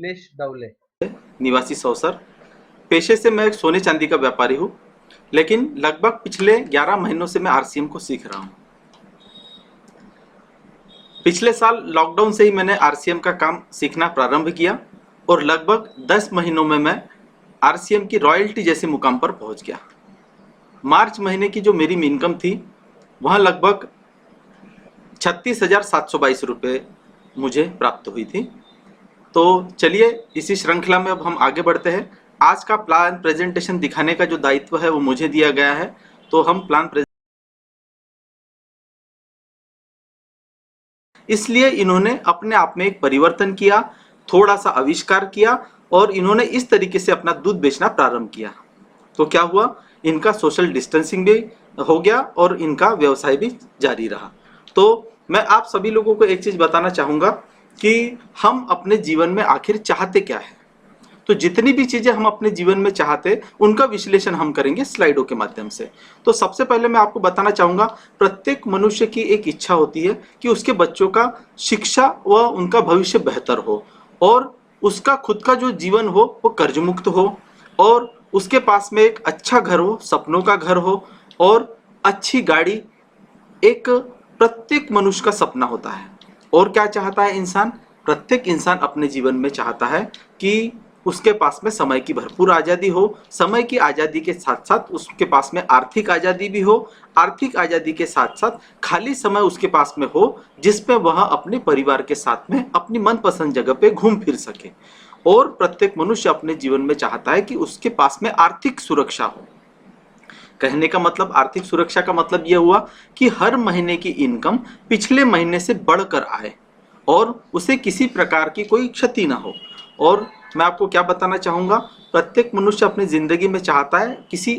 निलेश दवले। निवासी सौसर। पेशे से मैं एक सोने चांदी का व्यापारी हूँ, लेकिन लगभग पिछले 11 महीनों से मैं आरसीएम को सीख रहा हूँ। पिछले साल लॉकडाउन से ही मैंने आरसीएम का काम सीखना प्रारंभ किया और लगभग 10 महीनों में मैं आरसीएम की रॉयल्टी जैसे मुकाम पर पहुंच गया। मार्च महीने की जो मेरी इनकम थी वह लगभग 36,722 रुपये मुझे प्राप्त हुई थी। तो चलिए इसी श्रृंखला में अब हम आगे बढ़ते हैं। आज का प्लान प्रेजेंटेशन दिखाने का जो दायित्व है वो मुझे दिया गया है, तो हम इसलिए इन्होंने अपने आप में एक परिवर्तन किया, थोड़ा सा आविष्कार किया और इन्होंने इस तरीके से अपना दूध बेचना प्रारंभ किया। तो क्या हुआ, इनका सोशल डिस्टेंसिंग भी हो गया और इनका व्यवसाय भी जारी रहा। तो मैं आप सभी लोगों को एक चीज बताना चाहूंगा कि हम अपने जीवन में आखिर चाहते क्या है। तो जितनी भी चीजें हम अपने जीवन में चाहते उनका विश्लेषण हम करेंगे स्लाइडों के माध्यम से। तो सबसे पहले मैं आपको बताना चाहूंगा, प्रत्येक मनुष्य की एक इच्छा होती है कि उसके बच्चों का शिक्षा व उनका भविष्य बेहतर हो और उसका खुद का जो जीवन हो वो कर्ज मुक्त हो और उसके पास में एक अच्छा घर हो, सपनों का घर हो और अच्छी गाड़ी। एक प्रत्येक मनुष्य का सपना होता है। और क्या चाहता है इंसान? प्रत्येक इंसान अपने जीवन में चाहता है कि उसके पास में समय की भरपूर आज़ादी हो, समय की आज़ादी के साथ साथ उसके पास में आर्थिक आज़ादी भी हो, आर्थिक आज़ादी के साथ साथ खाली समय उसके पास में हो जिसमें वह अपने परिवार के साथ में अपनी मनपसंद जगह पे घूम फिर सके। और प्रत्येक मनुष्य अपने जीवन में चाहता है कि उसके पास में आर्थिक सुरक्षा हो। कहने का मतलब, आर्थिक सुरक्षा का मतलब यह हुआ कि हर महीने की इनकम पिछले महीने से बढ़कर आए और उसे किसी प्रकार की कोई क्षति ना हो। और मैं आपको क्या बताना चाहूंगा, प्रत्येक मनुष्य अपनी जिंदगी में चाहता है किसी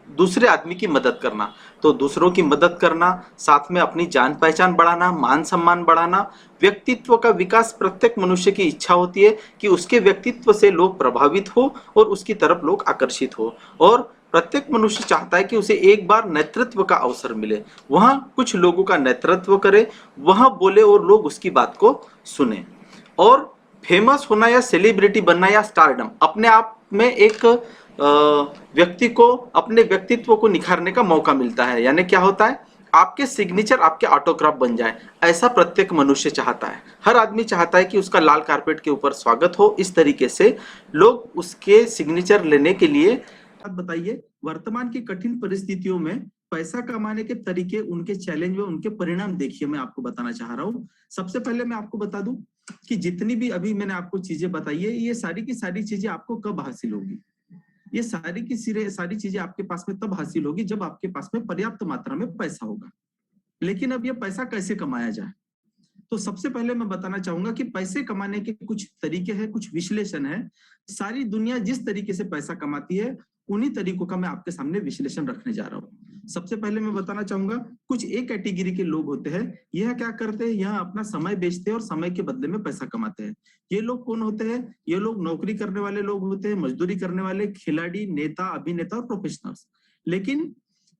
दूसरे आदमी की मदद करना। तो दूसरों की मदद करना, साथ में अपनी जान पहचान बढ़ाना, मान सम्मान बढ़ाना, व्यक्तित्व का विकास। प्रत्येक मनुष्य की इच्छा होती है कि उसके व्यक्तित्व से लोग प्रभावित हो और उसकी तरफ लोग आकर्षित हो। और प्रत्येक मनुष्य चाहता है कि उसे एक बार नेतृत्व का अवसर मिले, वह कुछ लोगों का नेतृत्व करे, वह बोले और लोग उसकी बात को सुने। और फेमस होना या सेलिब्रिटी बनना या स्टारडम अपने आप में एक व्यक्ति को अपने व्यक्तित्व को निखारने का मौका मिलता है। यानी क्या होता है, आपके सिग्नेचर आपके ऑटोग्राफ बन जाए, ऐसा प्रत्येक मनुष्य चाहता है। हर आदमी चाहता है कि उसका लाल कारपेट के ऊपर स्वागत हो। इस तरीके से लोग उसके सिग्नेचर लेने के लिए। आप बताइए, वर्तमान की कठिन परिस्थितियों में पैसा कमाने के तरीके, उनके चैलेंज व उनके परिणाम देखिए, मैं आपको बताना चाह रहा हूँ। सबसे पहले मैं आपको बता दूं कि जितनी भी अभी मैंने आपको चीजें बताई है, ये सारी की सारी चीजें आपको कब हासिल होगी? ये सारी की सारी चीजें आपके पास में तब हासिल होगी जब आपके पास में पर्याप्त मात्रा में पैसा होगा। लेकिन अब ये पैसा कैसे कमाया जाए? तो सबसे पहले मैं बताना चाहूंगा कि पैसे कमाने के कुछ तरीके हैं, कुछ विश्लेषण है। सारी दुनिया जिस तरीके से पैसा कमाती है उन्हीं तरीकों का मैं आपके सामने विश्लेषण रखने जा रहा हूँ। सबसे पहले मैं बताना चाहूंगा, कुछ एक कैटेगरी के लोग होते हैं, यह क्या करते हैं, यह अपना समय बेचते हैं और समय के बदले में पैसा कमाते हैं। ये लोग कौन होते हैं? ये लोग नौकरी करने वाले लोग होते हैं, मजदूरी करने वाले, खिलाड़ी, नेता, अभिनेता और प्रोफेशनल्स। लेकिन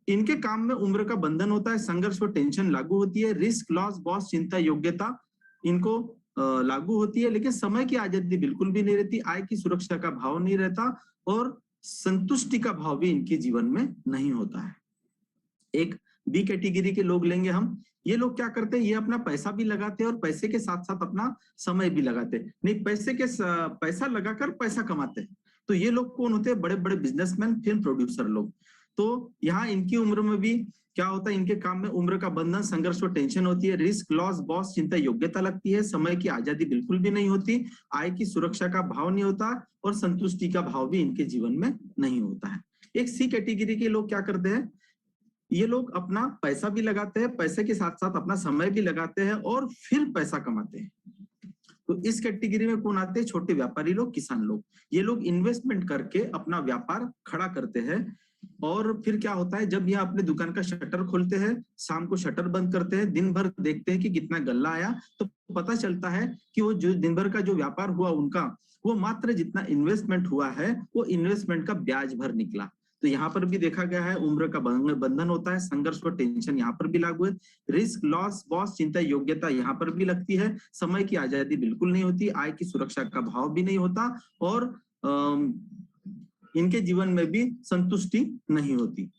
इनके काम में उम्र का बंधन होता है, संघर्ष और टेंशन लागू होती है, रिस्क, लॉस, बॉस, चिंता, योग्यता इनको लागू होती है। लेकिन समय की आजादी बिल्कुल भी नहीं रहती, आय की सुरक्षा का भाव नहीं रहता और संतुष्टि का भाव भी इनके जीवन में नहीं होता है। एक बी कैटेगरी के लोग लेंगे हम। ये लोग क्या करते हैं, ये अपना पैसा भी लगाते हैं और पैसे के साथ साथ अपना समय भी लगाते हैं। नहीं, पैसा लगाकर पैसा कमाते हैं। तो ये लोग कौन होते हैं? बड़े बड़े बिजनेसमैन, फिल्म प्रोड्यूसर लोग। तो यहाँ इनकी उम्र में भी क्या होता है, इनके काम में उम्र का बंधन, संघर्ष और टेंशन होती है, रिस्क, लॉस, बॉस, चिंता, योग्यता लगती है, समय की आजादी बिल्कुल भी नहीं होती, आय की सुरक्षा का भाव नहीं होता और संतुष्टि का भाव भी इनके जीवन में नहीं होता है। एक सी कैटेगरी के लोग क्या करते हैं, ये लोग अपना पैसा भी लगाते हैं, पैसे के साथ साथ अपना समय भी लगाते हैं और फिर पैसा कमाते हैं। तो इस कैटेगरी में कौन आते हैं? छोटे व्यापारी लोग, किसान लोग। ये लोग इन्वेस्टमेंट करके अपना व्यापार खड़ा करते हैं और फिर क्या होता है, जब यह अपने दुकान का शटर खोलते हैं, शाम को शटर बंद करते हैं, दिन भर देखते हैं कि कितना गल्ला आया, तो पता चलता है कि वो जो दिन भर का जो व्यापार हुआ उनका, वो मात्र जितना इन्वेस्टमेंट हुआ है वो इन्वेस्टमेंट का ब्याज भर निकला। तो यहाँ पर भी देखा गया है उम्र का बंधन होता है, संघर्ष और टेंशन यहाँ पर भी लागू है, रिस्क, लॉस, बॉस, चिंता, योग्यता यहाँ पर भी लगती है, समय की आजादी बिल्कुल नहीं होती, आय की सुरक्षा का भाव भी नहीं होता, और इनके जीवन में भी संतुष्टि नहीं होती।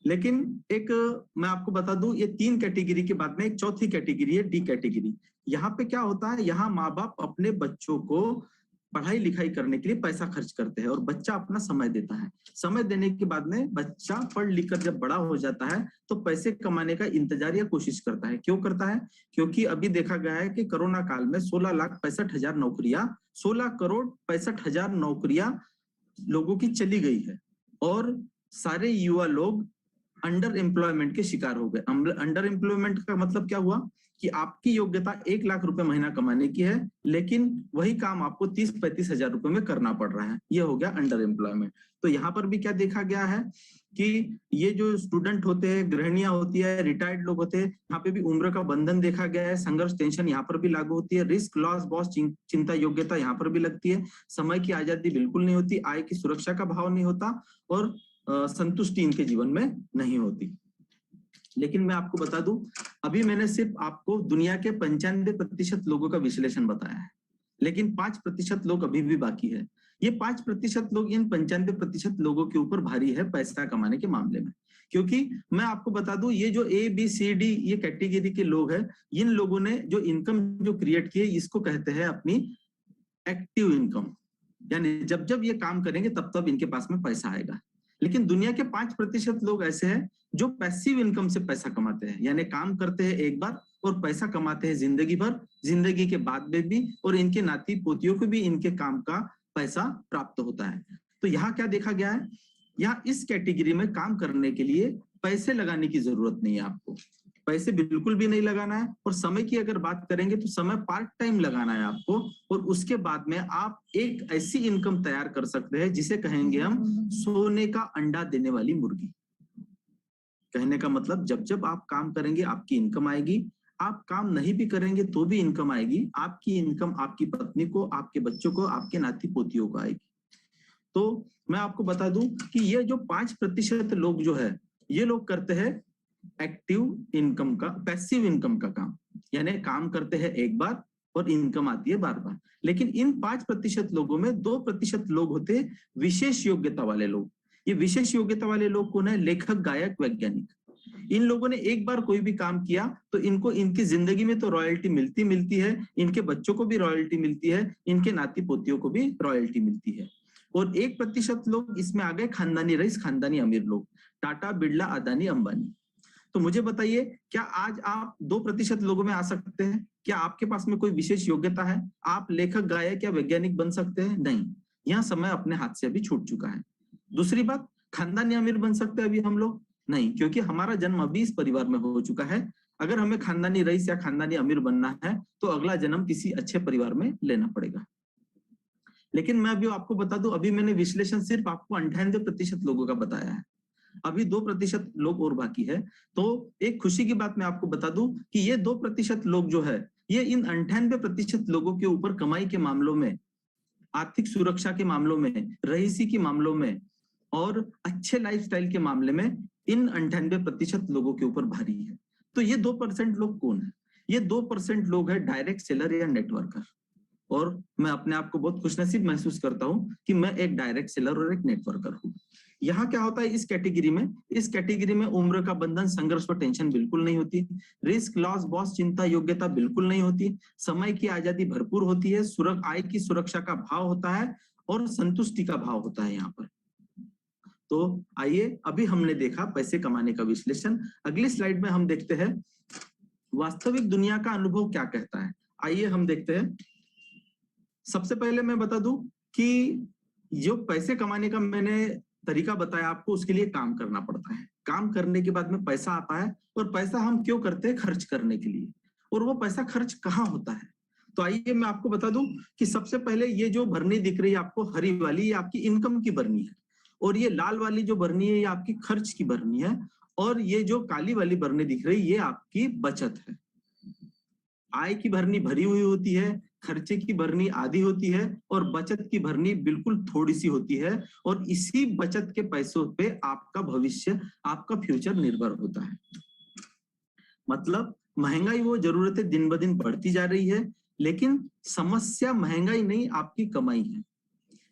लेकिन एक मैं आपको बता दूं, ये 3 कैटेगरी के बाद में एक चौथी कैटेगरी है, डी कैटेगरी। यहाँ पे क्या होता है, यहाँ माँ बाप अपने बच्चों को पढ़ाई लिखाई करने के लिए पैसा खर्च करते हैं और बच्चा अपना समय देता है। समय देने के बाद में बच्चा पढ़ लिख कर जब बड़ा हो जाता है तो पैसे कमाने का इंतजार या कोशिश करता है। क्यों करता है? क्योंकि अभी देखा गया है कि कोरोना काल में 16,65,000 नौकरियां, 16,65,000 नौकरियां लोगों की चली गई है और सारे युवा लोग अंडर एम्प्लॉयमेंट के शिकार हो गए। अंडर एम्प्लॉयमेंट का मतलब क्या हुआ कि आपकी योग्यता 1 लाख रुपए महीना कमाने की है, लेकिन वही काम आपको 30-35 हजार रुपए में करना पड़ रहा है। ये हो गया अंडर एम्प्लॉयमेंट। तो यहाँ पर भी क्या देखा गया है कि ये जो स्टूडेंट होते हैं, गृहिणियां होती है, रिटायर्ड लोग होते हैं, यहाँ पे भी उम्र का बंधन देखा गया है, संघर्ष, टेंशन यहाँ पर भी लागू होती है, रिस्क, लॉस, बॉस, चिंता, योग्यता यहाँ पर भी लगती है, समय की आजादी बिल्कुल नहीं होती, आय की सुरक्षा का भाव नहीं होता और संतुष्टि इनके जीवन में नहीं होती। लेकिन मैं आपको बता दूं, अभी मैंने सिर्फ आपको दुनिया के 95% लोगों का विश्लेषण बताया है, लेकिन 5% लोग अभी भी बाकी है। ये 5% लोग इन 95% लोगों के ऊपर भारी है पैसा कमाने के मामले में। क्योंकि मैं आपको बता दूं, ये जो ABCD ये कैटेगरी के लोग हैं, इन लोगों ने जो इनकम जो क्रिएट की है, इसको कहते हैं अपनी एक्टिव इनकम। यानी जब जब ये काम करेंगे तब तब इनके पास में पैसा आएगा। लेकिन दुनिया के 5% लोग ऐसे हैं जो पैसिव इनकम से पैसा कमाते हैं, यानी काम करते हैं एक बार और पैसा कमाते हैं जिंदगी भर, जिंदगी के बाद में भी, और इनके नाती पोतियों को भी इनके काम का पैसा प्राप्त होता है। तो यहाँ क्या देखा गया है, यहाँ इस कैटेगरी में काम करने के लिए पैसे लगाने की जरूरत नहीं है आपको, पैसे बिल्कुल भी नहीं लगाना है। और समय की अगर बात करेंगे तो समय पार्ट टाइम लगाना है आपको, और उसके बाद में आप एक ऐसी इनकम तैयार कर सकते हैं जिसे कहेंगे हम सोने का अंडा देने वाली मुर्गी। कहने का मतलब, जब जब आप काम करेंगे आपकी इनकम आएगी, आप काम नहीं भी करेंगे तो भी इनकम आएगी। आपकी इनकम आपकी पत्नी को, आपके बच्चों को, आपके नाती पोतियों को आएगी। तो मैं आपको बता दूं कि ये जो 5% लोग जो है, ये लोग करते हैं एक्टिव इनकम का, पैसिव इनकम का काम, यानी काम करते हैं एक बार और इनकम आती है बार बार। लेकिन इन 5% लोगों में 2% लोग होते हैं विशेष योग्यता वाले लोग। ये विशेष योग्यता वाले लोग कौन है? लेखक, गायक, वैज्ञानिक। इन लोगों ने एक बार कोई भी काम किया तो इनको इनकी जिंदगी में तो रॉयल्टी मिलती है, इनके बच्चों को भी रॉयल्टी मिलती है, इनके नाती पोतियों को भी रॉयल्टी मिलती है। और 1% लोग इसमें आ गए खानदानी रईस, खानदानी अमीर लोग, टाटा, बिरला, अदानी, अंबानी। तो मुझे बताइए, क्या आज आप 2% लोगों में आ सकते हैं? क्या आपके पास में कोई विशेष योग्यता है? आप लेखक, गायक या वैज्ञानिक बन सकते हैं? नहीं, यह समय अपने हाथ से अभी छूट चुका है। दूसरी बात, खानदानी अमीर बन सकते हैं अभी हम लोग? नहीं, क्योंकि हमारा जन्म अभी इस परिवार में हो चुका है। अगर हमें खानदानी रईस या खानदानी अमीर बनना है तो अगला जन्म किसी अच्छे परिवार में लेना पड़ेगा। लेकिन मैं अभी आपको बता दूं, अभी मैंने विश्लेषण सिर्फ आपको 98% लोगों का बताया है, अभी 2% लोग और बाकी है। तो एक खुशी की बात मैं आपको बता दूं कि ये 2% लोग जो है, ये इन 98% लोगों के ऊपर कमाई के मामलों में, आर्थिक सुरक्षा के मामलों में, रईसी के मामलों में और अच्छे लाइफस्टाइल के मामले में इन 98% लोगों के ऊपर भारी है। तो ये 2% लोग कौन है? ये 2% लोग है डायरेक्ट सेलर या नेटवर्कर। और मैं अपने आप को बहुत खुशनसीब महसूस करता हूं कि मैं एक डायरेक्ट सेलर और एक नेटवर्कर हूं। यहाँ क्या होता है इस कैटेगरी में उम्र का बंधन, संघर्ष और टेंशन बिल्कुल नहीं होती, रिस्क, लॉस, बॉस, चिंता, योग्यता बिल्कुल नहीं होती, समय की आजादी भरपूर होती है, आय की सुरक्षा का भाव होता है और संतुष्टि का भाव होता है यहाँ पर। तो आइए, अभी हमने देखा पैसे कमाने का विश्लेषण। अगली स्लाइड में हम देखते हैं वास्तविक दुनिया का अनुभव क्या कहता है। आइए हम देखते हैं। सबसे पहले मैं बता दूं कि जो पैसे कमाने का मैंने तरीका बताया आपको, उसके लिए काम करना पड़ता है। काम करने के बाद में पैसा आता है, और पैसा हम क्यों करते हैं? खर्च करने के लिए। और वो पैसा खर्च कहाँ होता है? तो आइए मैं आपको बता दूं कि सबसे पहले ये जो भरनी दिख रही है आपको, हरी वाली, ये आपकी इनकम की भरनी है, और ये लाल वाली जो भरनी है ये आपकी खर्च की भरनी है, और ये जो काली वाली भरनी दिख रही है ये आपकी बचत है। आय की भरनी भरी हुई होती है, खर्चे की भरनी आधी होती है और बचत की भरनी बिल्कुल थोड़ी सी होती है। और इसी बचत के पैसों पे आपका भविष्य, आपका फ्यूचर निर्भर होता है। मतलब महंगाई वो जरूरतें दिन ब दिन बढ़ती जा रही है, लेकिन समस्या महंगाई नहीं, आपकी कमाई है।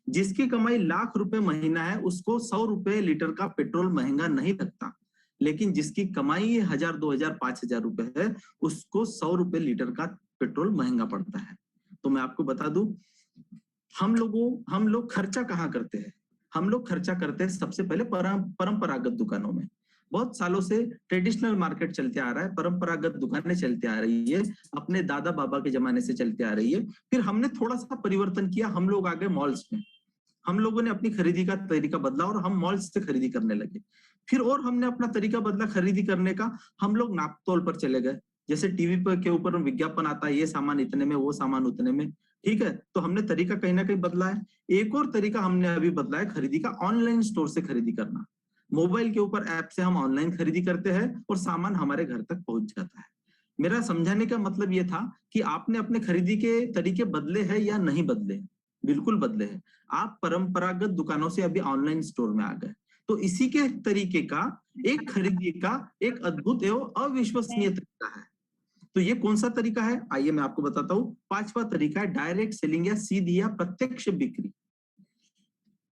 जिसकी कमाई ₹1,00,000 महीना है उसको ₹100 का पेट्रोल महंगा नहीं लगता, लेकिन जिसकी कमाई 1,000, 2,000, 5,000 रुपए है उसको ₹100 का पेट्रोल महंगा पड़ता है। तो मैं आपको बता दूं, हम लोग खर्चा कहाँ करते हैं? हम लोग खर्चा करते हैं सबसे पहले परंपरागत दुकानों में। बहुत सालों से ट्रेडिशनल मार्केट चलते आ रहा है, परंपरागत दुकानें चलते आ रही है, अपने दादा बाबा के जमाने से चलते आ रही है। फिर हमने थोड़ा सा परिवर्तन किया, हम लोग आ गए मॉल्स में। हम लोगों ने अपनी खरीदी का तरीका बदला और हम मॉल्स से खरीदी करने लगे। फिर और हमने अपना तरीका बदला खरीदी करने का, हम लोग नाप तोल पर चले गए। जैसे टीवी पर के ऊपर विज्ञापन आता है, ये सामान इतने में, वो सामान उतने में, ठीक है, तो हमने तरीका कहीं ना कहीं बदला है। एक और तरीका हमने अभी बदला है खरीदी का, ऑनलाइन स्टोर से खरीदी करना। मोबाइल के ऊपर ऐप से हम ऑनलाइन खरीदी करते हैं और सामान हमारे घर तक पहुंच जाता है। मेरा समझाने का मतलब ये था कि आपने अपने खरीदी के तरीके बदले हैं या नहीं बदले? बिल्कुल बदले हैं। आप परंपरागत दुकानों से अभी ऑनलाइन स्टोर में आ गए। तो इसी के तरीके का एक खरीदी का एक अद्भुत एवं अविश्वसनीय तरीका है। तो ये कौन सा तरीका है? आइए मैं आपको बताता हूँ। 5वां तरीका है डायरेक्ट सेलिंग या सीधी या प्रत्यक्ष बिक्री।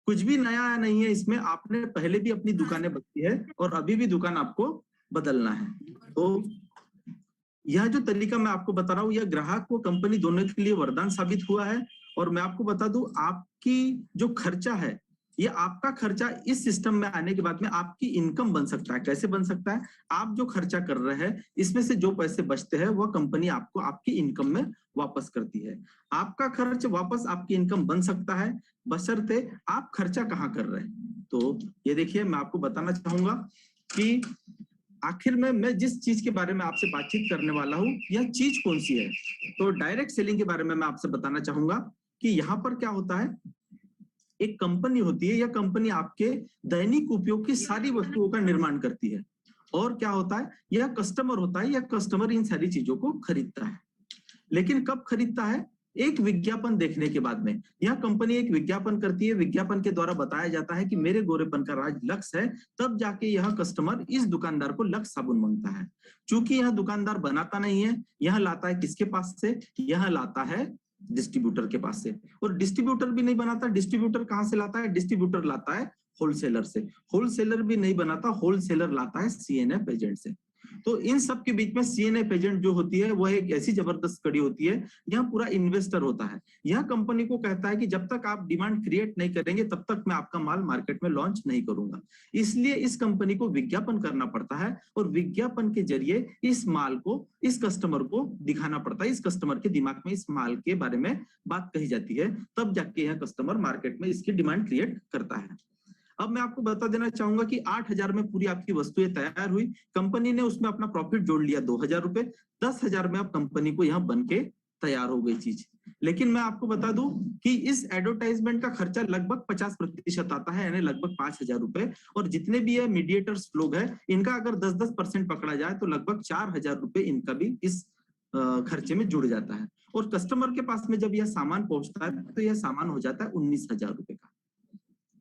कुछ भी नया नहीं है इसमें, आपने पहले भी अपनी दुकानें बदली है और अभी भी दुकान आपको बदलना है। तो यह जो तरीका मैं आपको बता रहा हूँ, यह ग्राहक को कंपनी दोनों के लिए वरदान साबित हुआ है। और मैं आपको बता दूं, आपकी जो खर्चा है, ये आपका खर्चा इस सिस्टम में आने के बाद में आपकी इनकम बन सकता है। कैसे बन सकता है? आप जो खर्चा कर रहे हैं इसमें से जो पैसे बचते हैं वह कंपनी आपको आपकी इनकम में वापस करती है। आपका खर्च वापस आपकी इनकम बन सकता है, बशर्ते आप खर्चा कहाँ कर रहे हैं। तो ये देखिए, मैं आपको बताना चाहूंगा कि आखिर में मैं जिस चीज के बारे में आपसे बातचीत करने वाला हूं, यह चीज कौन सी है। तो डायरेक्ट सेलिंग के बारे में मैं आपसे बताना चाहूंगा कि यहाँ पर क्या होता है। एक कंपनी होती है, यह कंपनी आपके दैनिक उपयोग की सारी वस्तुओं का निर्माण करती है। और क्या होता है, यह कस्टमर होता है, यह कस्टमर इन सारी चीजों को खरीदता है। लेकिन कब खरीदता है? एक विज्ञापन देखने के बाद में। यह कंपनी एक विज्ञापन करती है, विज्ञापन के द्वारा बताया जाता है कि मेरे गोरेपन का राज लक्स है, तब जाके यह कस्टमर इस दुकानदार को लक्स साबुन मांगता है। चूंकि यह दुकानदार बनाता नहीं है, यह लाता है किसके पास से? यह लाता है डिस्ट्रीब्यूटर के पास से। और डिस्ट्रीब्यूटर भी नहीं बनाता, डिस्ट्रीब्यूटर कहां से लाता है? डिस्ट्रीब्यूटर लाता है होलसेलर से। होलसेलर भी नहीं बनाता, होलसेलर लाता है सीएनएफ एजेंट से। तो इन सब के बीच में सीएनएफ एजेंट जो होती है वह एक ऐसी जबरदस्त कड़ी होती है, यहाँ पूरा इन्वेस्टर होता है। यह कंपनी को कहता है कि जब तक आप डिमांड क्रिएट नहीं करेंगे तब तक मैं आपका माल मार्केट में लॉन्च नहीं करूंगा। इसलिए इस कंपनी को विज्ञापन करना पड़ता है और विज्ञापन के जरिए इस माल को, इस कस्टमर को दिखाना पड़ता है। इस कस्टमर के दिमाग में इस माल के बारे में बात कही जाती है, तब जाके यह कस्टमर मार्केट में इसकी डिमांड क्रिएट करता है। अब मैं आपको बता देना चाहूंगा कि 8,000 में पूरी आपकी वस्तुएं तैयार हुई, कंपनी ने उसमें अपना प्रॉफिट जोड़ लिया 2,000 रुपए, 10,000 में अब कंपनी को यहाँ बन के तैयार हो गई चीज। लेकिन मैं आपको बता दूं कि इस एडवर्टाइजमेंट का खर्चा लगभग 50% आता है, यानी लगभग 5,000 रुपए। और जितने भी ये मीडिएटर्स लोग हैं, इनका अगर 10-10% पकड़ा जाए तो लगभग 4,000 रुपए इनका भी इस खर्चे में जुड़ जाता है। और कस्टमर के पास में जब यह सामान पहुंचता है तो यह सामान हो जाता है 19,000 रुपए का।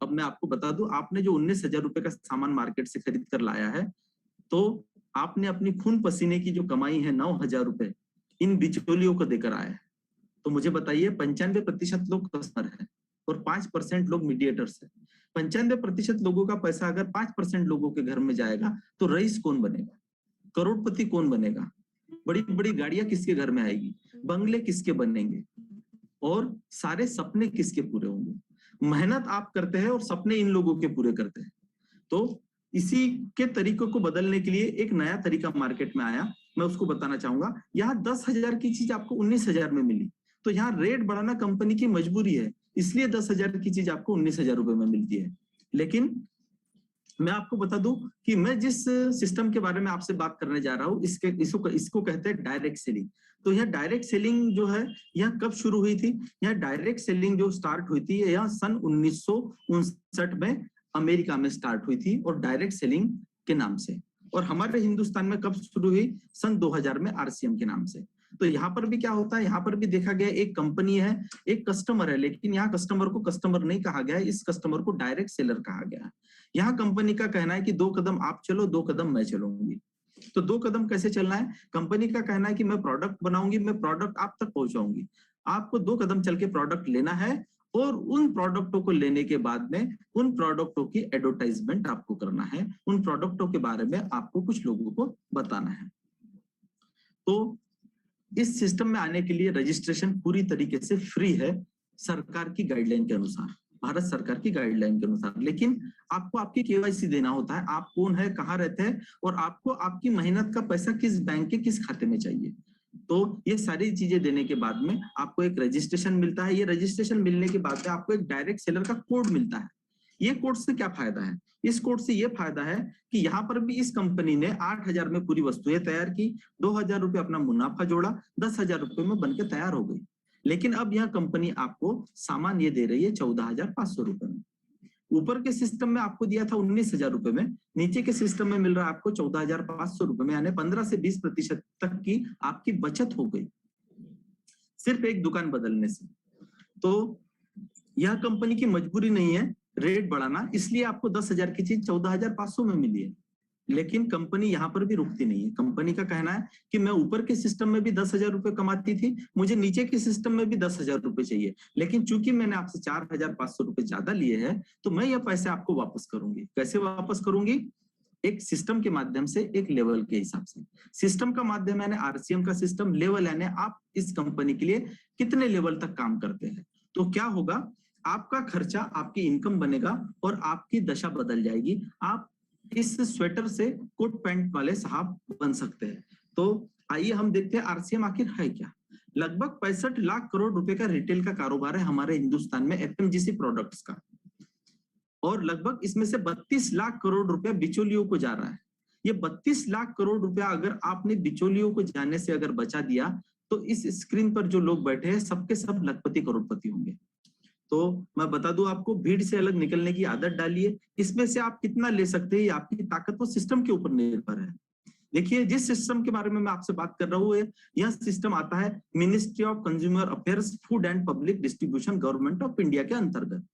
अब मैं आपको बता दूं, आपने जो 19,000 रुपए का सामान मार्केट से खरीद कर लाया है, तो आपने अपनी खून पसीने की जो कमाई है 9,000 रुपए इन बिचौलियों को देकर आया है। तो मुझे बताइए, 95% लोग कस्टमर है और 5% लोग मीडिएटर्स है। 95% लोगों का पैसा अगर 5% लोगों के घर में जाएगा तो रईस कौन बनेगा? करोड़पति कौन बनेगा? बड़ी बड़ी गाड़ियां किसके घर में आएगी? बंगले किसके बनेंगे? और सारे सपने किसके पूरे होंगे? मेहनत आप करते हैं और सपने इन लोगों के पूरे करते हैं। तो इसी के तरीकों को बदलने के लिए एक नया तरीका मार्केट में आया, मैं उसको बताना चाहूंगा। यहाँ 10,000 की चीज आपको 19,000 में मिली, तो यहाँ रेट बढ़ाना कंपनी की मजबूरी है, इसलिए 10,000 की चीज आपको 19,000 रुपए में मिलती है। लेकिन मैं आपको बता दूं कि मैं जिस सिस्टम के बारे में आपसे बात करने जा रहा हूँ, इसको कहते हैं डायरेक्ट सेलिंग। तो यह डायरेक्ट सेलिंग जो है, यह कब शुरू हुई थी? यह डायरेक्ट सेलिंग जो स्टार्ट हुई थी, यह सन 1959 में अमेरिका में स्टार्ट हुई थी और डायरेक्ट सेलिंग के नाम से। और हमारे हिंदुस्तान में कब शुरू हुई? सन 2000 में आरसीएम के नाम से। तो यहाँ पर भी क्या होता है, यहाँ पर भी देखा गया एक कंपनी है, एक कस्टमर है, लेकिन यहाँ कस्टमर को कस्टमर नहीं कहा गया है, इस कस्टमर को डायरेक्ट सेलर कहा गया है। यहाँ कंपनी का कहना है कि 2 कदम आप चलो, 2 कदम मैं चलूंगी। तो 2 कदम कैसे चलना है? कंपनी का कहना है कि मैं प्रोडक्ट बनाऊंगी, मैं प्रोडक्ट आप तक पहुंचाऊंगी। आपको 2 कदम चल के प्रोडक्ट लेना है और उन प्रोडक्टों को लेने के बाद में उन प्रोडक्टों की एडवर्टाइजमेंट आपको करना है, उन प्रोडक्टों के बारे में आपको कुछ लोगों को बताना है। तो इस सिस्टम में आने के लिए रजिस्ट्रेशन पूरी तरीके से फ्री है सरकार की गाइडलाइन के अनुसार, भारत सरकार की गाइडलाइन के अनुसार। लेकिन आपको आपकी केवाईसी देना होता है, आप कौन है, कहाँ रहते हैं और आपको आपकी मेहनत का पैसा किस बैंक के किस खाते में चाहिए। तो ये सारी चीजें देने के बाद में आपको एक रजिस्ट्रेशन मिलता है। ये रजिस्ट्रेशन मिलने के बाद में आपको एक डायरेक्ट सेलर का कोड मिलता है। ये कोड से क्या फायदा है? इस कोड से ये फायदा है कि यहाँ पर भी इस कंपनी ने 8,000 में पूरी वस्तुएं तैयार की, 2,000 रुपये अपना मुनाफा जोड़ा, 10,000 रुपये में बनके तैयार हो गई। लेकिन अब यह कंपनी आपको सामान ये दे रही है 14,500 रुपए में। ऊपर के सिस्टम में आपको दिया था 19,000 रुपए में, नीचे के सिस्टम में मिल रहा है आपको 14,500 रुपए में, यानी 15 से 20% तक की आपकी बचत हो गई सिर्फ एक दुकान बदलने से। तो यह कंपनी की मजबूरी नहीं है रेट बढ़ाना, इसलिए आपको 10,000 की चीज 14,500 में मिली है। लेकिन कंपनी यहाँ पर भी रुकती नहीं है। कंपनी का कहना है कि मैं ऊपर के सिस्टम में भी 10,000 रुपए कमाती थी, मुझे नीचे के सिस्टम में भी 10,000 रुपए चाहिए, लेकिन चूंकि मैंने आपसे 4,500 रुपए ज्यादा लिए हैं तो मैं ये पैसे आपको वापस करूंगी। कैसे वापस करूंगी? एक सिस्टम के माध्यम से, एक लेवल के हिसाब से। सिस्टम का माध्यम यानी आरसीएम का सिस्टम, लेवल यानी आप इस कंपनी के लिए कितने लेवल तक काम करते हैं। तो क्या होगा, आपका खर्चा आपकी इनकम बनेगा और आपकी दशा बदल जाएगी। आप इस स्वेटर से कोट पैंट वाले साहब बन सकते हैं। तो आइए हम देखते हैं आरसीएम आखिर है क्या। लगभग 65 लाख करोड़ रुपए का रिटेल का कारोबार है हमारे हिंदुस्तान में एफएमजीसी प्रोडक्ट्स का, और लगभग इसमें से 32 लाख करोड़ रुपया बिचौलियों को जा रहा है। ये 32 लाख करोड़ रुपया अगर आपने बिचौलियों को जाने से अगर बचा दिया तो इस स्क्रीन पर जो लोग बैठे हैं सबके सब लखपति करोड़पति होंगे। तो मैं बता दूं आपको, भीड़ से अलग निकलने की आदत डालिए। इसमें से आप कितना ले सकते हैं, ये आपकी ताकत वो सिस्टम के ऊपर निर्भर है। देखिए, जिस सिस्टम के बारे में मैं आपसे बात कर रहा हूँ, यह सिस्टम आता है ministry of consumer affairs, food and public distribution, government of India के अंतर्गत।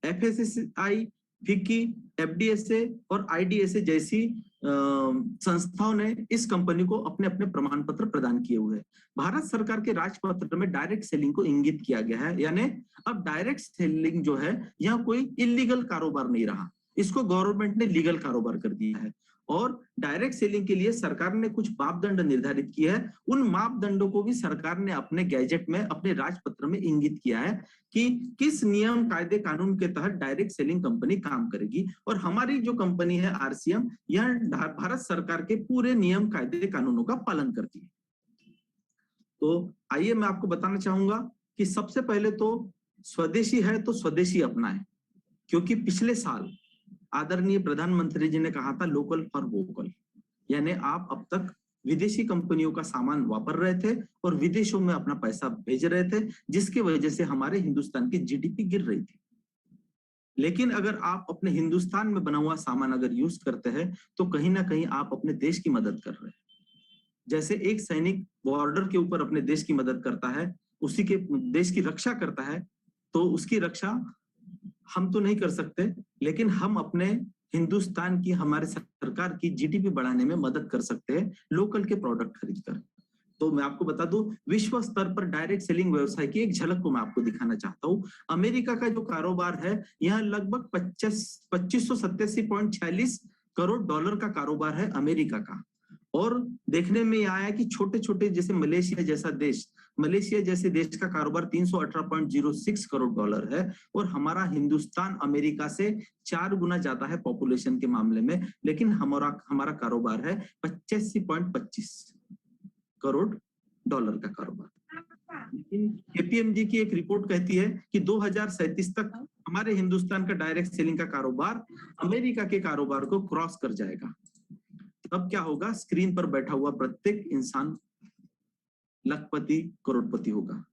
एफएसएसआई, फिक्की, एफडीएसए और आईडीएसए जैसी संस्थाओं ने इस कंपनी को अपने अपने प्रमाण पत्र प्रदान किए हुए हैं। भारत सरकार के राजपत्र में डायरेक्ट सेलिंग को इंगित किया गया है, यानी अब डायरेक्ट सेलिंग जो है यह कोई इलीगल कारोबार नहीं रहा, इसको गवर्नमेंट ने लीगल कारोबार कर दिया है। और डायरेक्ट सेलिंग के लिए सरकार ने कुछ मापदंड निर्धारित किए हैं। उन मापदंडों को भी सरकार ने अपने गैजेट में, अपने राजपत्र में इंगित किया है कि किस नियम, कायदे, कानून के तहत डायरेक्ट सेलिंग कंपनी काम करेगी। और हमारी जो कंपनी है आरसीएम, यह भारत सरकार के पूरे नियम, कायदे, कानूनों का पालन करती है। तो आइए मैं आपको बताना चाहूंगा कि सबसे पहले तो स्वदेशी है तो स्वदेशी अपनाएं, क्योंकि पिछले साल आदरणीय प्रधानमंत्री जी ने कहा था लोकल फॉर वोकल, यानी आप अब तक विदेशी कंपनियों का सामान वापर रहे थे और विदेशों में अपना पैसा भेज रहे थे, जिसकी वजह से हमारे हिंदुस्तान की जीडीपी गिर रही थी। लेकिन अगर आप अपने हिंदुस्तान में बना हुआ सामान अगर यूज करते हैं तो कहीं ना कहीं आप अपने देश की मदद कर रहे हैं। जैसे एक सैनिक बॉर्डर के ऊपर अपने देश की मदद करता है, उसी के देश की रक्षा करता है, तो उसकी रक्षा हम तो नहीं कर सकते, लेकिन हम अपने हिंदुस्तान की, हमारे सरकार की जीडीपी बढ़ाने में मदद कर सकते हैं लोकल के प्रोडक्ट खरीदकर। तो मैं आपको बता दूं, विश्व स्तर पर डायरेक्ट सेलिंग व्यवसाय की एक झलक को मैं आपको दिखाना चाहता हूं। अमेरिका का जो कारोबार है, यह लगभग 2587.46 करोड़ डॉलर का कारोबार है अमेरिका का। और देखने में आया कि छोटे छोटे जैसे मलेशिया जैसे देश का कारोबार 318.06 करोड़ डॉलर है, और हमारा हिंदुस्तान अमेरिका से 4 गुना ज्यादा है पॉपुलेशन के मामले में, लेकिन हमारा कारोबार है 85.25 करोड़ डॉलर का कारोबार। लेकिन केपीएमजी की एक रिपोर्ट कहती है कि 2037 तक हमारे हिंदुस्तान का डायरेक्ट सेलिंग का कारोबार अमेरिका के कारोबार को क्रॉस कर जाएगा। तब क्या होगा, स्क्रीन पर बैठा हुआ प्रत्येक इंसान लखपति करोड़पति होगा,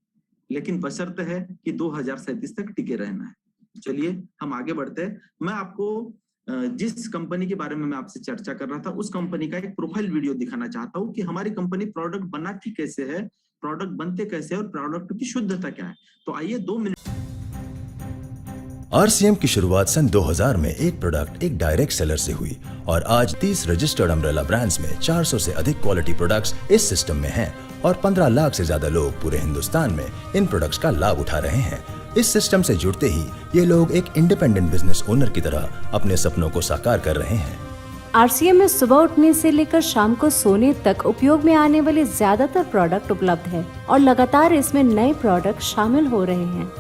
लेकिन बशर्ते है कि 2037 तक टिके रहना है। चलिए हम आगे बढ़ते हैं। मैं आपको जिस कंपनी के बारे में मैं आपसे चर्चा कर रहा था, उस कंपनी का एक प्रोफाइल वीडियो दिखाना चाहता हूं कि हमारी कंपनी प्रोडक्ट बनाती कैसे है, प्रोडक्ट बनते कैसे हैं और प्रोडक्ट की शुद्धता क्या है। तो आइए 2 मिनट। आरसीएम की शुरुआत सन 2000 में एक प्रोडक्ट एक डायरेक्ट सेलर से हुई और आज 30 रजिस्टर्ड अम्ब्रेला ब्रांड्स में 400 से अधिक क्वालिटी प्रोडक्ट्स इस सिस्टम में हैं और 15 लाख से ज्यादा लोग पूरे हिंदुस्तान में इन प्रोडक्ट्स का लाभ उठा रहे हैं। इस सिस्टम से जुड़ते ही ये लोग एक इंडिपेंडेंट बिजनेस ओनर की तरह अपने सपनों को साकार कर रहे हैं। आरसीएम में सुबह उठने से लेकर शाम को सोने तक उपयोग में आने वाले ज्यादातर प्रोडक्ट उपलब्ध है और लगातार इसमें नए प्रोडक्ट शामिल हो रहे हैं।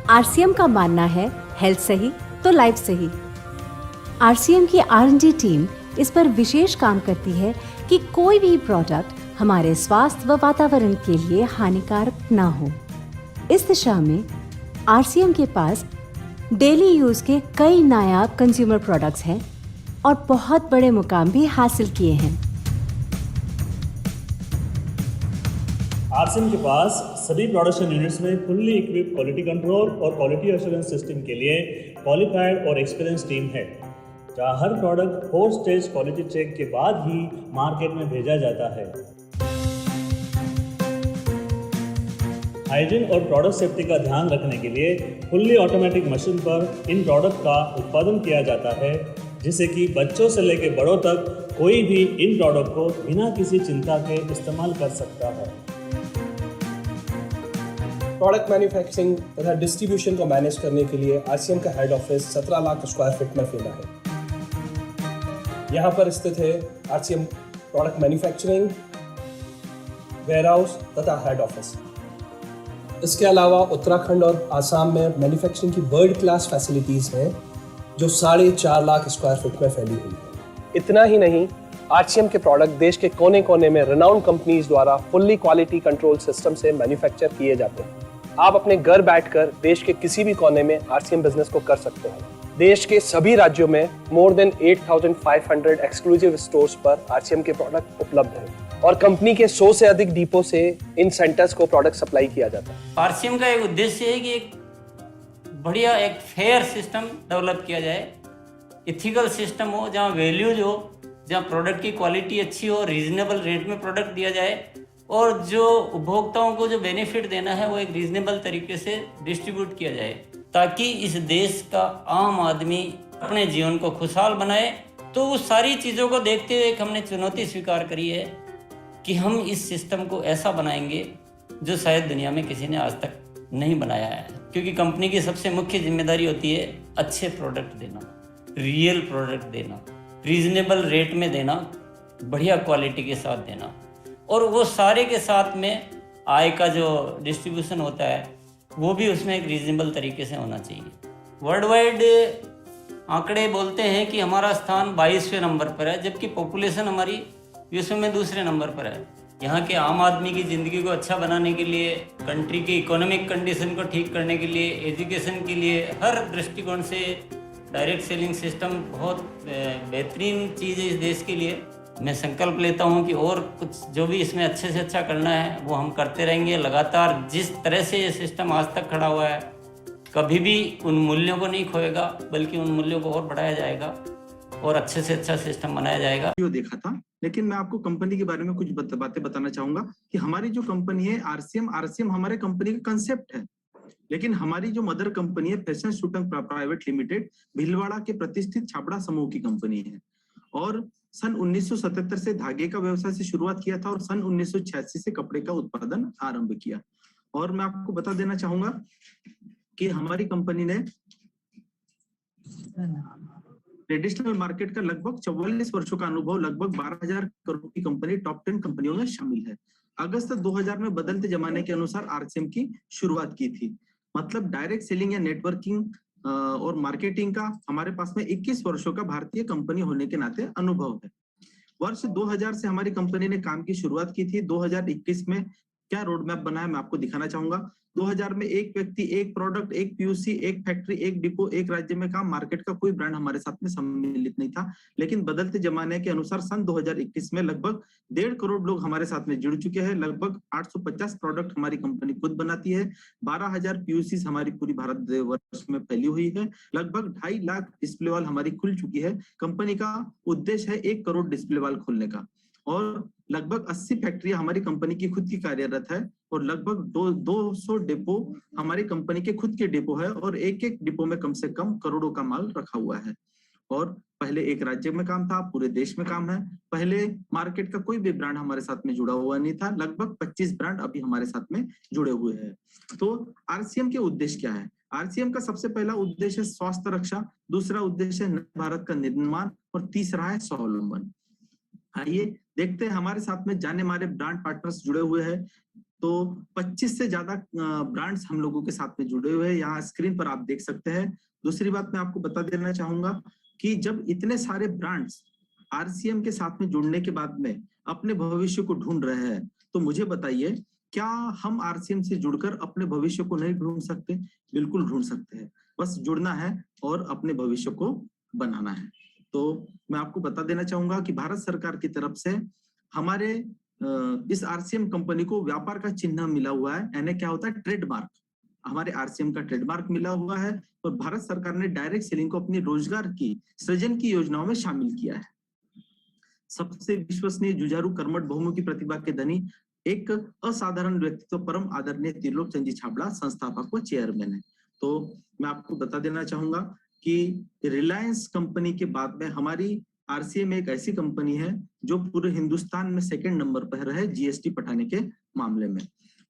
आरसीएम का मानना है हेल्थ सही तो लाइफ सही। आरसीएम की R&D टीम इस पर विशेष काम करती है कि कोई भी प्रोडक्ट हमारे स्वास्थ्य व वातावरण के लिए हानिकारक ना हो। इस दिशा में आरसीएम के पास डेली यूज के कई नायाब कंज्यूमर प्रोडक्ट्स हैं और बहुत बड़े मुकाम भी हासिल किए हैं। आरसीएम के पास सभी प्रोडक्शन यूनिट्स में फुल्ली इक्विप क्वालिटी कंट्रोल और क्वालिटी एश्योरेंस सिस्टम के लिए क्वालिफाइड और एक्सपीरियंस टीम है, जहां हर प्रोडक्ट 4 स्टेज क्वालिटी चेक के बाद ही मार्केट में भेजा जाता है। हाइजीन और प्रोडक्ट सेफ्टी का ध्यान रखने के लिए फुल्ली ऑटोमेटिक मशीन पर इन प्रोडक्ट का उत्पादन किया जाता है, जिससे कि बच्चों से लेकर बड़ों तक कोई भी इन प्रोडक्ट को बिना किसी चिंता के इस्तेमाल कर सकता है। प्रोडक्ट मैन्युफैक्चरिंग तथा डिस्ट्रीब्यूशन को मैनेज करने के लिए आरसीएम का head office 17 lakh square feet में फैला है। यहाँ पर स्थित है आरसीएम प्रोडक्ट मैन्युफैक्चरिंग, वेयरहाउस तथा हेड ऑफिस। इसके अलावा उत्तराखंड और आसाम में मैन्युफैक्चरिंग की वर्ल्ड क्लास फैसिलिटीज़ हैं, जो 4.5 लाख स्क्वायर फीट में फैली हुई है। इतना ही नहीं, आरसीएम के प्रोडक्ट देश के कोने कोने में रिनाउंड कंपनीज द्वारा फुल्ली क्वालिटी कंट्रोल सिस्टम से मैन्युफैक्चर किए जाते हैं। आप अपने घर बैठकर देश के किसी भी कोने में आरसीएम बिजनेस को कर सकते हैं। देश के सभी राज्यों में मोर देन 8,500 एक्सक्लूसिव स्टोर्स पर आरसीएम के प्रोडक्ट उपलब्ध हैं और कंपनी के 100 से अधिक डिपो से इन सेंटर्स को प्रोडक्ट सप्लाई किया जाता है। आरसीएम का एक उद्देश्य है कि एक बढ़िया एक फेयर सिस्टम डेवलप किया जाए, इथिकल सिस्टम हो, जहाँ वैल्यूज हो, जहाँ प्रोडक्ट की क्वालिटी अच्छी हो, रीजनेबल रेट में प्रोडक्ट दिया जाए और जो उपभोक्ताओं को जो बेनिफिट देना है वो एक रीजनेबल तरीके से डिस्ट्रीब्यूट किया जाए, ताकि इस देश का आम आदमी अपने जीवन को खुशहाल बनाए। तो उस सारी चीज़ों को देखते हुए एक हमने चुनौती स्वीकार करी है कि हम इस सिस्टम को ऐसा बनाएंगे जो शायद दुनिया में किसी ने आज तक नहीं बनाया है, क्योंकि कंपनी की सबसे मुख्य जिम्मेदारी होती है अच्छे प्रोडक्ट देना, रियल प्रोडक्ट देना, रीजनेबल रेट में देना, बढ़िया क्वालिटी के साथ देना, और वो सारे के साथ में आय का जो डिस्ट्रीब्यूशन होता है वो भी उसमें एक रीजनेबल तरीके से होना चाहिए। वर्ल्ड वाइड आंकड़े बोलते हैं कि हमारा स्थान 22वें नंबर पर है, जबकि पॉपुलेशन हमारी विश्व में दूसरे नंबर पर है। यहाँ के आम आदमी की ज़िंदगी को अच्छा बनाने के लिए, कंट्री की इकोनॉमिक कंडीशन को ठीक करने के लिए, एजुकेशन के लिए, हर दृष्टिकोण से डायरेक्ट सेलिंग सिस्टम बहुत बेहतरीन चीज़ है इस देश के लिए। मैं संकल्प लेता हूं कि और कुछ जो भी इसमें अच्छे से अच्छा करना है वो हम करते रहेंगे लगातार। जिस तरह से ये सिस्टम आज तक खड़ा हुआ है, कभी भी उन मूल्यों को नहीं खोएगा, बल्कि उन मूल्यों को और बढ़ाया जाएगा और अच्छे से अच्छा सिस्टम बनाया जाएगा। देखा था, लेकिन मैं आपको कंपनी के बारे में कुछ बातें बताना चाहूंगा कि हमारी जो कंपनी है आरसीएम हमारे कंपनी का कंसेप्ट है, लेकिन हमारी जो मदर कंपनी है fashion shooting private limited Bhilwara के प्रतिष्ठित छाबड़ा समूह की कंपनी है और सन 1977 से धागे का व्यवसाय से शुरुआत किया था और सन 1986 से कपड़े का उत्पादन आरंभ किया। और मैं आपको बता देना चाहूंगा कि हमारी कंपनी ने ट्रेडिशनल मार्केट का लगभग 44 वर्षों का अनुभव, लगभग 12,000 करोड़ की कंपनी टॉप 10 कंपनियों में शामिल है। अगस्त 2000 में बदलते जमाने के अनुसार आरसीएम की शुरुआत की थी। मतलब डायरेक्ट सेलिंग या नेटवर्किंग और मार्केटिंग का हमारे पास में 21 वर्षों का भारतीय कंपनी होने के नाते अनुभव है। वर्ष 2000 से हमारी कंपनी ने काम की शुरुआत की थी। 2021 में क्या रोड मैप बना है मैं आपको दिखाना चाहूंगा। 2000 में एक व्यक्ति, एक प्रोडक्ट, एक पीयूसी, एक फैक्ट्री, एक डिपो, एक राज्य में काम, मार्केट का कोई ब्रांड हमारे साथ में सम्मिलित नहीं था। लेकिन बदलते जमाने के अनुसार सन 2021 में लगभग 1.5 करोड़ लोग हमारे साथ में जुड़ चुके हैं। लगभग 850 प्रोडक्ट हमारी कंपनी खुद बनाती है। 12,000 पीयूसी हमारी पूरी भारत वर्ष में फैली हुई है। लगभग 2.5 लाख डिस्प्ले वॉल हमारी खुल चुकी है। कंपनी का उद्देश्य है 1 करोड़ डिस्प्ले वॉल खोलने का, और लगभग 80 फैक्ट्रियां हमारी कंपनी की खुद की कार्यरत है, और लगभग 200 डिपो हमारी कंपनी के खुद के डिपो है, और एक एक डिपो में कम से कम करोड़ों का माल रखा हुआ है। और पहले एक राज्य में काम था, पूरे देश में काम है। पहले मार्केट का कोई भी ब्रांड हमारे साथ में जुड़ा हुआ नहीं था। लगभग 25 ब्रांड अभी हमारे साथ में जुड़े हुए हैं। तो आरसीएम के उद्देश्य क्या है? आरसीएम का सबसे पहला उद्देश्य है स्वास्थ्य रक्षा, दूसरा उद्देश्य है भारत का निर्माण, और तीसरा है स्वावलंबन। आइए देखते हैं, हमारे साथ में जाने मारे ब्रांड पार्टनर्स जुड़े हुए हैं। तो 25 से ज्यादा ब्रांड्स हम लोगों के साथ में जुड़े हुए हैं, यहाँ स्क्रीन पर आप देख सकते हैं। दूसरी बात मैं आपको बता देना चाहूंगा कि जब इतने सारे ब्रांड्स आरसीएम के साथ में जुड़ने के बाद में अपने भविष्य को ढूंढ रहे हैं, तो मुझे बताइए, क्या हम आरसीएम से जुड़कर अपने भविष्य को नहीं ढूंढ सकते? बिल्कुल ढूंढ सकते हैं, बस जुड़ना है और अपने भविष्य को बनाना है। तो मैं आपको बता देना चाहूंगा कि भारत सरकार की तरफ से हमारे इस आरसीएम कंपनी को व्यापार का चिन्ह मिला हुआ है, यानी क्या होता है, ट्रेडमार्क। हमारे आरसीएम का ट्रेडमार्क मिला हुआ है, और भारत सरकार ने डायरेक्ट सेलिंग को अपनी रोजगार की सृजन की योजनाओं में शामिल किया है। सबसे विश्वसनीय, जुझारू, कर्मठ, बहुमुखी प्रतिभा के धनी, एक असाधारण व्यक्तित्व, परम आदरणीय त्रिलोक चंद जी छाबड़ा संस्थापक व चेयरमैन है। तो मैं आपको बता देना चाहूंगा कि रिलायंस कंपनी के बाद में हमारी आरसीएम एक ऐसी कंपनी है जो पूरे हिंदुस्तान में 2nd नंबर पर है जीएसटी पटाने के मामले में।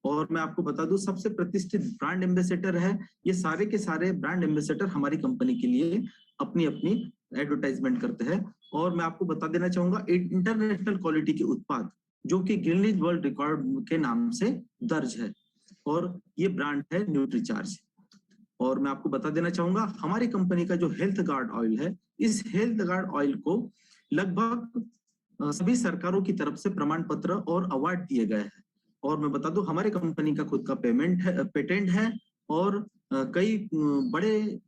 और मैं आपको बता दूं, सबसे प्रतिष्ठित ब्रांड एम्बेसडर है। ये सारे के सारे ब्रांड एम्बेसडर हमारी कंपनी के लिए अपनी अपनी एडवर्टाइजमेंट करते हैं। और मैं आपको बता देना चाहूंगा, इंटरनेशनल क्वालिटी के उत्पाद जो कि गिनीज वर्ल्ड रिकॉर्ड के नाम से दर्ज है, और ये ब्रांड है न्यूट्रीचार्ज। और मैं आपको बता देना चाहूंगा, हमारी कंपनी का जो हेल्थ गार्ड ऑयल है, इस हेल्थ गार्ड ऑयल को लगभग सभी सरकारों की तरफ से प्रमाण पत्र और अवार्ड दिए गए हैं। और मैं बता दूं, हमारी कंपनी का खुद का पेटेंट है, और कई बड़े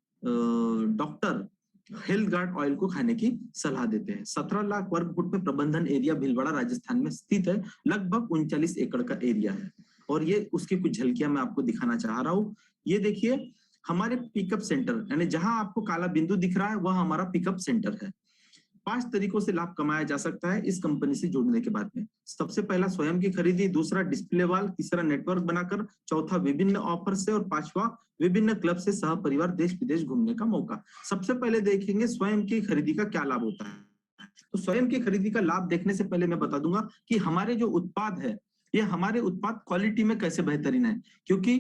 डॉक्टर हेल्थ गार्ड ऑयल को खाने की सलाह देते हैं। 17 लाख वर्ग फुट में प्रबंधन एरिया भीलवाड़ा राजस्थान में स्थित है। लगभग 39 एकड़ का एरिया है, और ये उसकी कुछ झलकियां मैं आपको दिखाना चाह रहा हूँ। ये देखिए, हमारे पिकअप सेंटर, यानी जहां आपको काला बिंदु दिख रहा है वह हमारा पिकअप सेंटर है। 5 तरीकों से लाभ कमाया जा सकता है इस कंपनी से जुड़ने के बाद में। सबसे पहला स्वयं की खरीदी, दूसरा डिस्प्ले वॉल, तीसरा नेटवर्क बनाकर, चौथा विभिन्न ऑफर से, और 5वां विभिन्न क्लब से सह परिवार देश विदेश घूमने का मौका। सबसे पहले देखेंगे स्वयं की खरीदी का क्या लाभ होता है। तो स्वयं की खरीदी का लाभ देखने से पहले मैं बता दूंगा कि हमारे जो उत्पाद है, ये हमारे उत्पाद क्वालिटी में कैसे बेहतरीन है। क्योंकि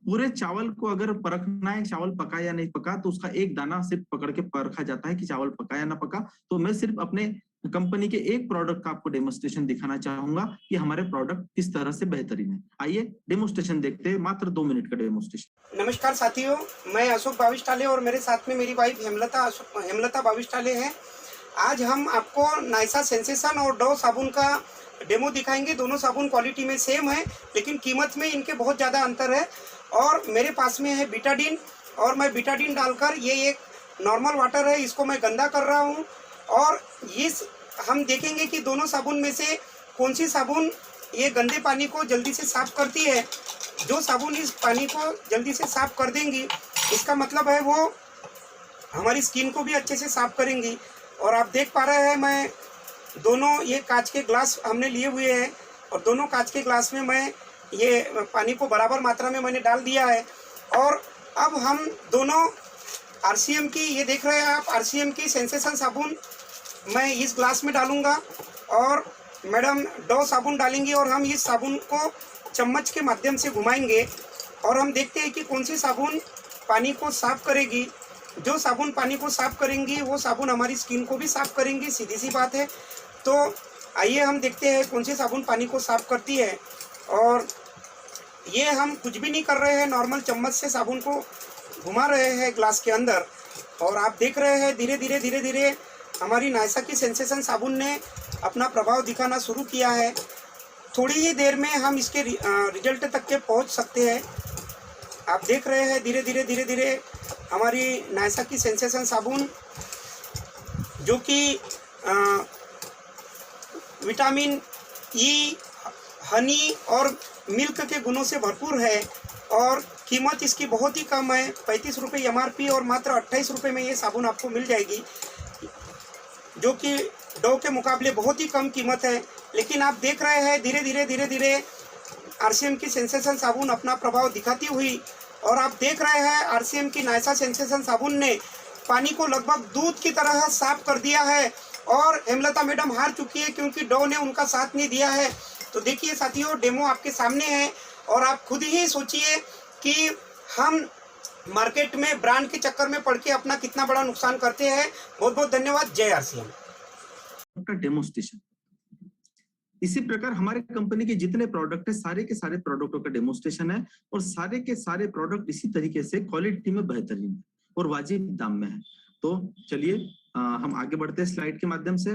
पूरे चावल को अगर परखना है, चावल पका या नहीं पका, तो उसका एक दाना सिर्फ पकड़ के परखा जाता है कि चावल पका या ना पका। तो मैं सिर्फ अपने कंपनी के एक प्रोडक्ट का आपको डेमोस्ट्रेशन दिखाना चाहूंगा कि हमारे प्रोडक्ट किस तरह से बेहतरीन है। आइए डेमोस्ट्रेशन देखते हैं, मात्र 2 मिनट का डेमोस्ट्रेशन। नमस्कार साथियों, मैं अशोक बाविष्टाले और मेरे साथ में मेरी वाइफ हेमलता बाविष्टाले हैं। आज हम आपको नाइसा सेंसेशन और डव साबुन का डेमो दिखाएंगे। दोनों साबुन क्वालिटी में सेम है, लेकिन कीमत में इनके बहुत ज़्यादा अंतर है। और मेरे पास में है बीटाडीन, और मैं बीटाडीन डालकर, ये एक नॉर्मल वाटर है, इसको मैं गंदा कर रहा हूँ। और इस हम देखेंगे कि दोनों साबुन में से कौन सी साबुन ये गंदे पानी को जल्दी से साफ करती है। जो साबुन इस पानी को जल्दी से साफ कर देंगी, इसका मतलब है वो हमारी स्किन को भी अच्छे से साफ करेंगी। और आप देख पा रहे हैं, मैं दोनों ये कांच के ग्लास हमने लिए हुए हैं, और दोनों कांच के ग्लास में मैं ये पानी को बराबर मात्रा में मैंने डाल दिया है। और अब हम दोनों आरसीएम की, ये देख रहे हैं आप, आरसीएम की सेंसेशन साबुन मैं इस ग्लास में डालूंगा, और मैडम डव साबुन डालेंगी, और हम इस साबुन को चम्मच के माध्यम से घुमाएंगे, और हम देखते हैं कि कौन सी साबुन पानी को साफ करेगी। जो साबुन पानी को साफ करेंगी वो साबुन हमारी स्किन को भी साफ करेंगी, सीधी सी बात है। तो आइए हम देखते हैं कौन सी साबुन पानी को साफ करती है। और ये हम कुछ भी नहीं कर रहे हैं, नॉर्मल चम्मच से साबुन को घुमा रहे हैं ग्लास के अंदर, और आप देख रहे हैं धीरे धीरे हमारी नाइसा की सेंसेशन साबुन ने अपना प्रभाव दिखाना शुरू किया है। थोड़ी ही देर में हम इसके रिजल्ट तक के पहुंच सकते हैं। आप देख रहे हैं धीरे धीरे हमारी नायसा की सेंसेशन साबुन जो कि विटामिन ई, हनी और मिल्क के गुणों से भरपूर है और कीमत इसकी बहुत ही कम है, 35 रुपये MRP और मात्र 28 रुपये में ये साबुन आपको मिल जाएगी, जो कि डो के मुकाबले बहुत ही कम कीमत है। लेकिन आप देख रहे हैं धीरे धीरे RCM की सेंसेशन साबुन अपना प्रभाव दिखाती हुई, और आप देख रहे हैं RCM की नायसा सेंसेशन साबुन ने पानी को लगभग दूध की तरह साफ कर दिया है और हेमलता मैडम हार चुकी है क्योंकि डो ने उनका साथ नहीं दिया है। तो देखिए साथियों, डेमो आपके सामने है और आप खुद ही सोचिए कि हम मार्केट में ब्रांड के चक्कर में पड़ के अपना कितना बड़ा नुकसान करते हैं। बहुत बहुत धन्यवाद। जय RCM का डेमोस्ट्रेशन। इसी प्रकार हमारे कंपनी के जितने प्रोडक्ट है सारे के सारे प्रोडक्टों का डेमोस्ट्रेशन है और सारे के सारे प्रोडक्ट इसी तरीके से क्वालिटी में बेहतरीन है और वाजिब दाम में है। तो चलिए हम आगे बढ़ते हैं स्लाइड के माध्यम से।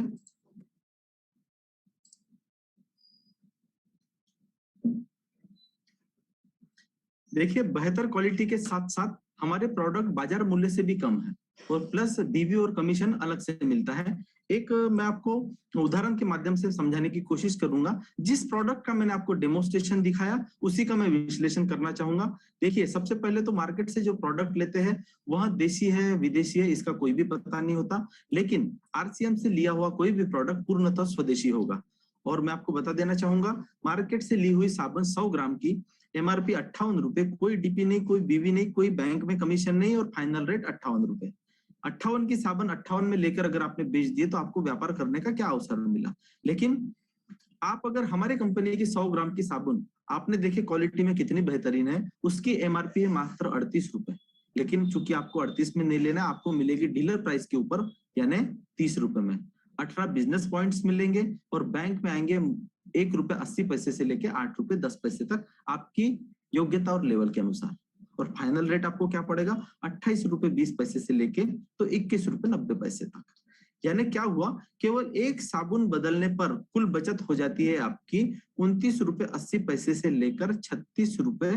देखिए, बेहतर क्वालिटी के साथ साथ हमारे प्रोडक्ट बाजार मूल्य से भी कम है और प्लस डीवी और कमीशन अलग से मिलता है। एक मैं आपको उदाहरण के माध्यम से समझाने की कोशिश करूंगा। जिस प्रोडक्ट का मैंने आपको डेमोस्ट्रेशन दिखाया उसी का मैं विश्लेषण करना चाहूंगा। देखिए, सबसे पहले तो मार्केट से जो प्रोडक्ट लेते हैं वह देशी है विदेशी है इसका कोई भी पता नहीं होता, लेकिन RCM से लिया हुआ कोई भी प्रोडक्ट पूर्णतः स्वदेशी होगा। और मैं आपको बता देना चाहूंगा, मार्केट से ली हुई साबुन 100 ग्राम की MRP 58 रुपए, कोई DP नहीं, कोई BV नहीं, कोई बैंक में कमीशन नहीं और फाइनल रेट 58 रुपए। 58 की साबुन 58 में लेकर अगर आपने बेच दिए तो आपको व्यापार करने का क्या अवसर मिला। लेकिन आप अगर हमारे कंपनी की 100 ग्राम की साबुन आपने देखे क्वालिटी में कितनी बेहतरीन है, उसकी MRP है मात्र 38 रुपए, लेकिन चूंकि आपको 38 में नहीं लेना, आपको मिलेगी डीलर प्राइस के ऊपर यानी 30 रुपए में। 18 बिजनेस पॉइंट्स मिलेंगे और बैंक में आएंगे 1 रुपए 80 पैसे से लेके 8 रुपए 10 पैसे तक आपकी योग्यता और लेवल के अनुसार। और फाइनल रेट आपको क्या पड़ेगा, 28 रुपए 20 पैसे से लेके तो 21 रुपए 90 पैसे तक। यानी क्या हुआ, केवल एक साबुन बदलने पर कुल बचत हो जाती है आपकी 29 रुपए 80 पैसे से लेकर 36 रुपए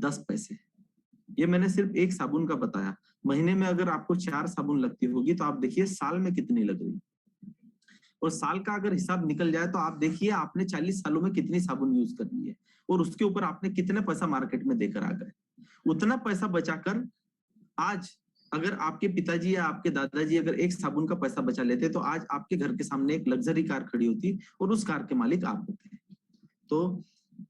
10 पैसे। ये मैंने सिर्फ एक साबुन का बताया। महीने में अगर आपको 4 साबुन लगती होगी तो आप देखिए साल में कितनी लग रही है, और साल का अगर हिसाब निकल जाए तो आप देखिए आपने 40 सालों में कितनी साबुन यूज कर ली है और उसके ऊपर आपने कितना पैसा मार्केट में देकर आ गए। उतना पैसा बचाकर आज अगर आपके पिताजी या आपके दादाजी अगर एक साबुन का पैसा बचा लेते तो आज आपके घर के सामने एक लग्जरी कार खड़ी होती और उस कार के मालिक आप होते। तो